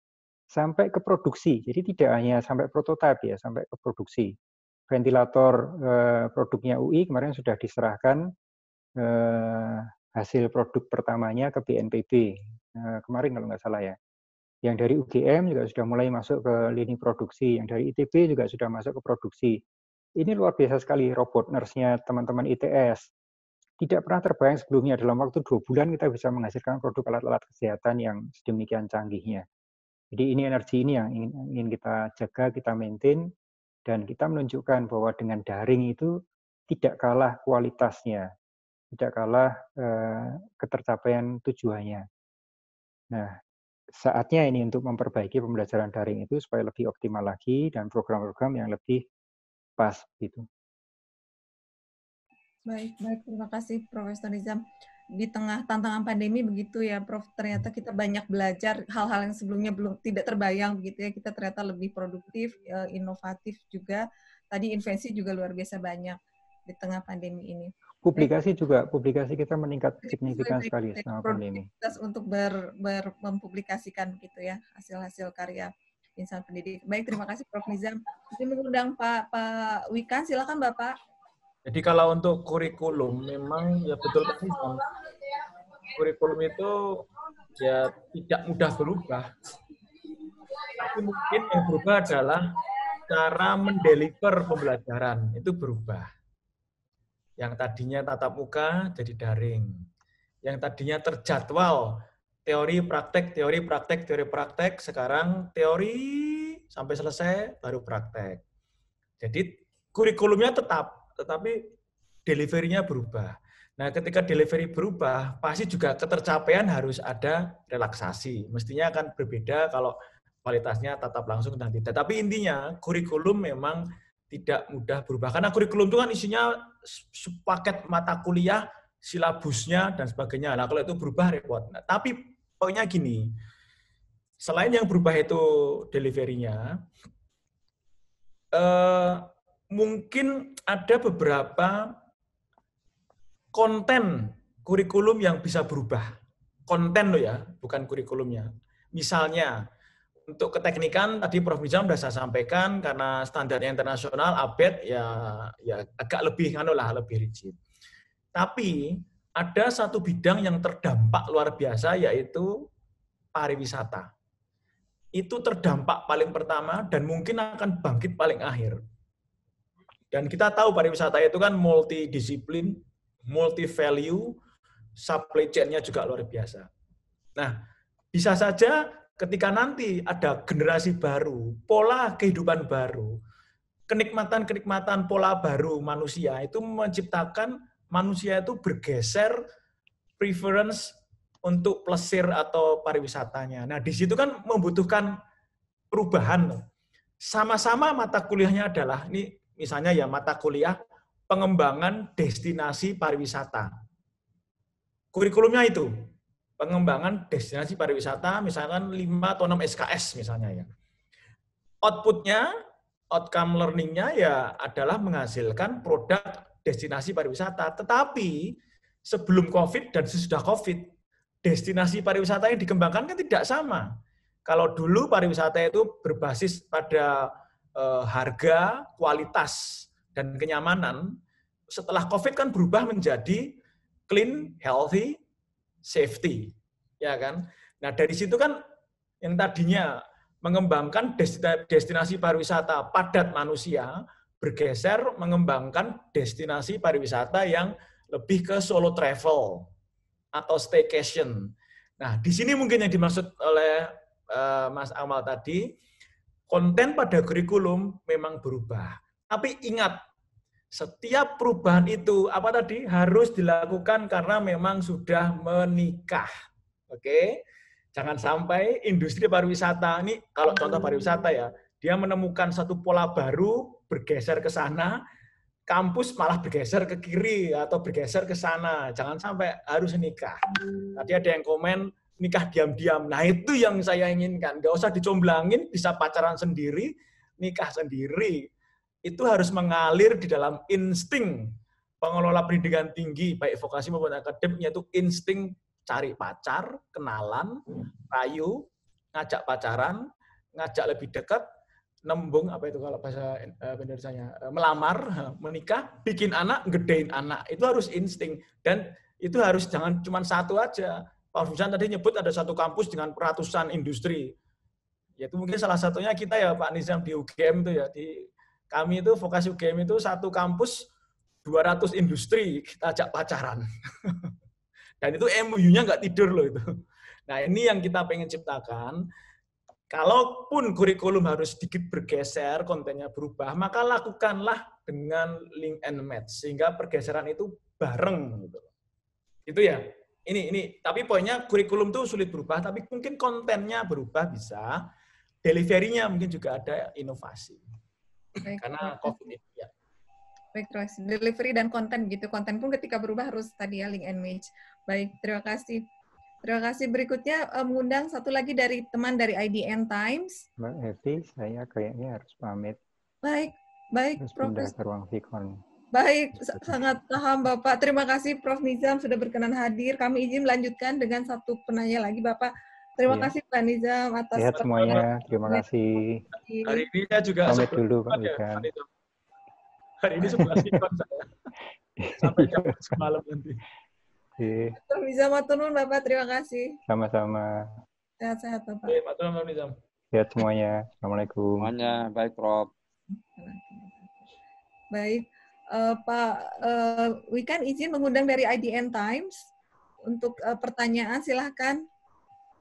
sampai ke produksi. Jadi tidak hanya sampai prototipe ya, sampai ke produksi. Ventilator produknya UI kemarin sudah diserahkan hasil produk pertamanya ke BNPB kemarin kalau nggak salah ya. Yang dari UGM juga sudah mulai masuk ke lini produksi, yang dari ITB juga sudah masuk ke produksi. Ini luar biasa sekali robot nurse-nya teman-teman ITS. Tidak pernah terbayang sebelumnya dalam waktu 2 bulan kita bisa menghasilkan produk alat-alat kesehatan yang sedemikian canggihnya. Jadi ini energi ini yang ingin kita jaga, kita maintain, dan kita menunjukkan bahwa dengan daring itu tidak kalah kualitasnya, tidak kalah ketercapaian tujuannya. Nah, saatnya ini untuk memperbaiki pembelajaran daring itu supaya lebih optimal lagi dan program-program yang lebih pas gitu. Baik, terima kasih Profesor Nizam. Di tengah tantangan pandemi begitu ya Prof, ternyata kita banyak belajar hal-hal yang sebelumnya tidak terbayang begitu ya, kita ternyata lebih produktif, inovatif juga, tadi invensi juga luar biasa banyak di tengah pandemi ini. Publikasi kita meningkat signifikan sekali selama pandemi. Untuk mempublikasikan gitu ya hasil-hasil karya insan pendidik. Baik, terima kasih Prof Nizam. Jadi mengundang Pak Wikan, silakan Bapak. Jadi kalau untuk kurikulum memang ya betul tadi, kurikulum itu ya tidak mudah berubah. Tapi mungkin yang berubah adalah cara mendeliver pembelajaran itu berubah. Yang tadinya tatap muka jadi daring. Yang tadinya terjadwal teori praktek, sekarang teori sampai selesai baru praktek. Jadi kurikulumnya tetap, tetapi delivery-nya berubah. Nah, ketika delivery berubah, pasti juga ketercapaian harus ada relaksasi. Mestinya akan berbeda kalau kualitasnya tatap langsung dan tidak. Tapi intinya, kurikulum memang tidak mudah berubah. Karena kurikulum itu kan isinya paket mata kuliah, silabusnya, dan sebagainya. Nah, kalau itu berubah, repot. Nah, tapi poinnya gini, selain yang berubah itu delivery-nya, mungkin ada beberapa konten kurikulum yang bisa berubah. Konten loh ya, bukan kurikulumnya. Misalnya, untuk keteknikan tadi Prof. Nizam sudah saya sampaikan, karena standarnya internasional, ABET ya agak lebih lebih rigid. Tapi ada satu bidang yang terdampak luar biasa, yaitu pariwisata. Itu terdampak paling pertama dan mungkin akan bangkit paling akhir. Dan kita tahu pariwisata itu kan multidisiplin, multi-value, supply chain-nya juga luar biasa. Nah, bisa saja ketika nanti ada generasi baru, pola kehidupan baru, kenikmatan-kenikmatan pola baru manusia itu menciptakan manusia itu bergeser preference untuk plesir atau pariwisatanya. Nah, di situ kan membutuhkan perubahan. Sama-sama mata kuliahnya adalah, ini misalnya ya mata kuliah pengembangan destinasi pariwisata. Kurikulumnya itu, pengembangan destinasi pariwisata, misalkan 5 atau 6 SKS misalnya ya. Outputnya, outcome learning-nya ya adalah menghasilkan produk destinasi pariwisata. Tetapi sebelum COVID dan sesudah COVID, destinasi pariwisata yang dikembangkan kan tidak sama. Kalau dulu pariwisata itu berbasis pada harga, kualitas, dan kenyamanan, setelah COVID kan berubah menjadi clean, healthy, safety. Ya kan? Nah, dari situ kan yang tadinya mengembangkan destinasi pariwisata padat manusia, bergeser mengembangkan destinasi pariwisata yang lebih ke solo travel atau staycation. Nah, di sini mungkin yang dimaksud oleh Mas Amal tadi, konten pada kurikulum memang berubah. Tapi ingat, setiap perubahan itu apa tadi harus dilakukan karena memang sudah menikah. Oke? Jangan sampai industri pariwisata ini, kalau contoh pariwisata ya, dia menemukan satu pola baru, bergeser ke sana, kampus malah bergeser ke kiri atau bergeser ke sana. Jangan sampai harus nikah. Tadi ada yang komen, nikah diam-diam. Nah, itu yang saya inginkan. Nggak usah dicomblangin, bisa pacaran sendiri, nikah sendiri. Itu harus mengalir di dalam insting pengelola pendidikan tinggi, baik vokasi maupun akademik, yaitu insting cari pacar, kenalan, rayu, ngajak pacaran, ngajak lebih dekat, nembung, apa itu kalau bahasa Indonesianya, melamar, menikah, bikin anak, gedein anak. Itu harus insting. Dan itu harus jangan cuma satu aja. Pak Fusan tadi nyebut ada satu kampus dengan ratusan industri. Yaitu mungkin salah satunya kita ya Pak Nizam di UGM itu ya. Di kami itu vokasi UGM itu satu kampus 200 industri kita ajak pacaran. Dan itu MOU-nya nggak tidur loh itu. Nah ini yang kita pengen ciptakan. Kalaupun kurikulum harus sedikit bergeser, kontennya berubah, maka lakukanlah dengan link and match sehingga pergeseran itu bareng gitu. Itu ya. Ini tapi poinnya kurikulum itu sulit berubah, tapi mungkin kontennya berubah bisa, delivery-nya mungkin juga ada inovasi. Baik, karena COVID ini ya. Baik, terus delivery dan konten gitu. Konten pun ketika berubah harus tadi ya link and match. Baik, terima kasih. Terima kasih. Berikutnya mengundang satu lagi dari teman dari IDN Times. Mbak Evi, saya kayaknya harus pamit. Baik, Harus pindah ke ruang Vicon. Baik, sangat paham Bapak. Terima kasih Prof. Nizam sudah berkenan hadir. Kami izin melanjutkan dengan satu penanya lagi Bapak. Terima kasih Pak Nizam atas Sehat semuanya. Terima kasih. Hari ini saya juga pamit dulu Pak Wikan. Hari ini 11 Vicon saya. Sampai jam semalam nanti. Prof. Nizam matur Bapak, terima kasih. Sama-sama. Sehat-sehat Bapak. Matur Prof. Nizam. Sehat semuanya. Assalamualaikum. Semuanya baik Prof. Baik. Pak Wikan izin mengundang dari IDN Times untuk pertanyaan, silahkan.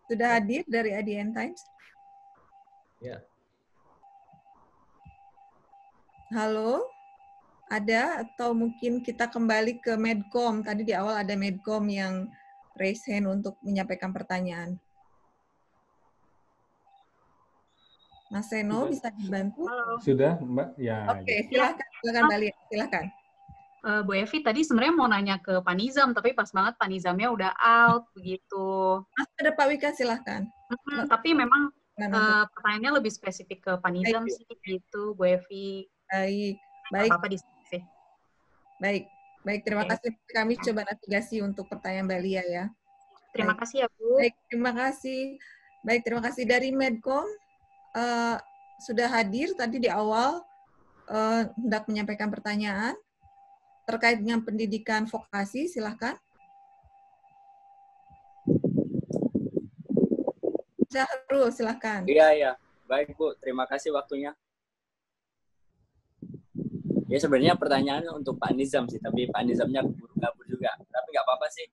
Sudah hadir dari IDN Times? Ya. Halo, ada atau mungkin kita kembali ke Medcom? Tadi di awal ada Medcom yang raise hand untuk menyampaikan pertanyaan. Mas Seno bisa dibantu? Halo. Sudah, Mbak? Ya. Oke, silakan Mbak Lia, silakan. Bu Evi, tadi sebenarnya mau nanya ke Pak Nizam, tapi pas banget Pak Nizamnya udah out, begitu. Ada Pak Wika, silakan. Tapi memang pertanyaannya lebih spesifik ke Pak Nizam sih, gitu, Bu Evi. Baik. Apa di sini? Baik, terima kasih. Kami coba navigasi untuk pertanyaan Mbak Lia ya. Terima kasih ya, Bu. Baik, terima kasih. Baik, terima kasih dari Medcom. Sudah hadir tadi di awal, hendak menyampaikan pertanyaan terkait dengan pendidikan vokasi, silahkan. Zahrul, silahkan. Iya. Baik, Bu. Terima kasih waktunya. Ya, sebenarnya pertanyaannya untuk Pak Nizam sih, tapi Pak Nizamnya kabur juga. Tapi nggak apa-apa sih.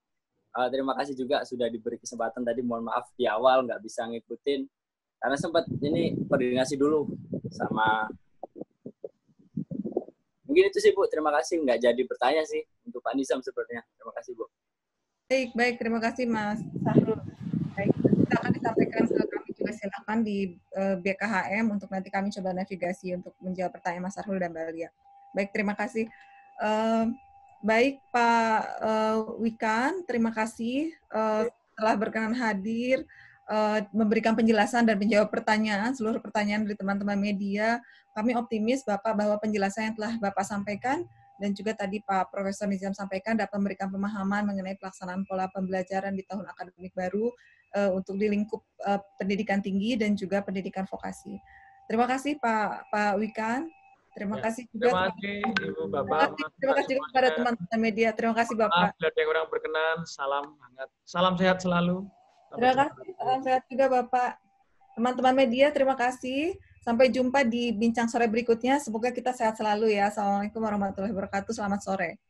Terima kasih juga sudah diberi kesempatan tadi. Mohon maaf di awal nggak bisa ngikutin. Karena sempat ini koordinasi dulu sama... Mungkin itu sih, Bu. Terima kasih. Nggak jadi bertanya sih untuk Pak Nizam sebenarnya. Terima kasih, Bu. Baik. Terima kasih, Mas Zahrul. Baik, kita akan disampaikan ke kami juga, silakan di BKHM untuk nanti kami coba navigasi untuk menjawab pertanyaan Mas Zahrul dan Mbak Lia. Baik, terima kasih. Baik Pak Wikan, terima kasih telah berkenan hadir, memberikan penjelasan dan menjawab pertanyaan, seluruh pertanyaan dari teman-teman media. Kami optimis Bapak bahwa penjelasan yang telah Bapak sampaikan dan juga tadi Pak Profesor Nizam sampaikan dapat memberikan pemahaman mengenai pelaksanaan pola pembelajaran di tahun akademik baru untuk di lingkup pendidikan tinggi dan juga pendidikan vokasi. Terima kasih Pak Wikan. Terima kasih juga. Terima kasih Ibu Bapak. Terima kasih juga kepada teman-teman media. Terima kasih Bapak. Maaf bila ada yang kurang berkenan. Salam hangat. Salam sehat selalu. Terima kasih. Salam sehat juga Bapak. Teman-teman media, terima kasih. Sampai jumpa di bincang sore berikutnya. Semoga kita sehat selalu ya. Assalamualaikum warahmatullahi wabarakatuh. Selamat sore.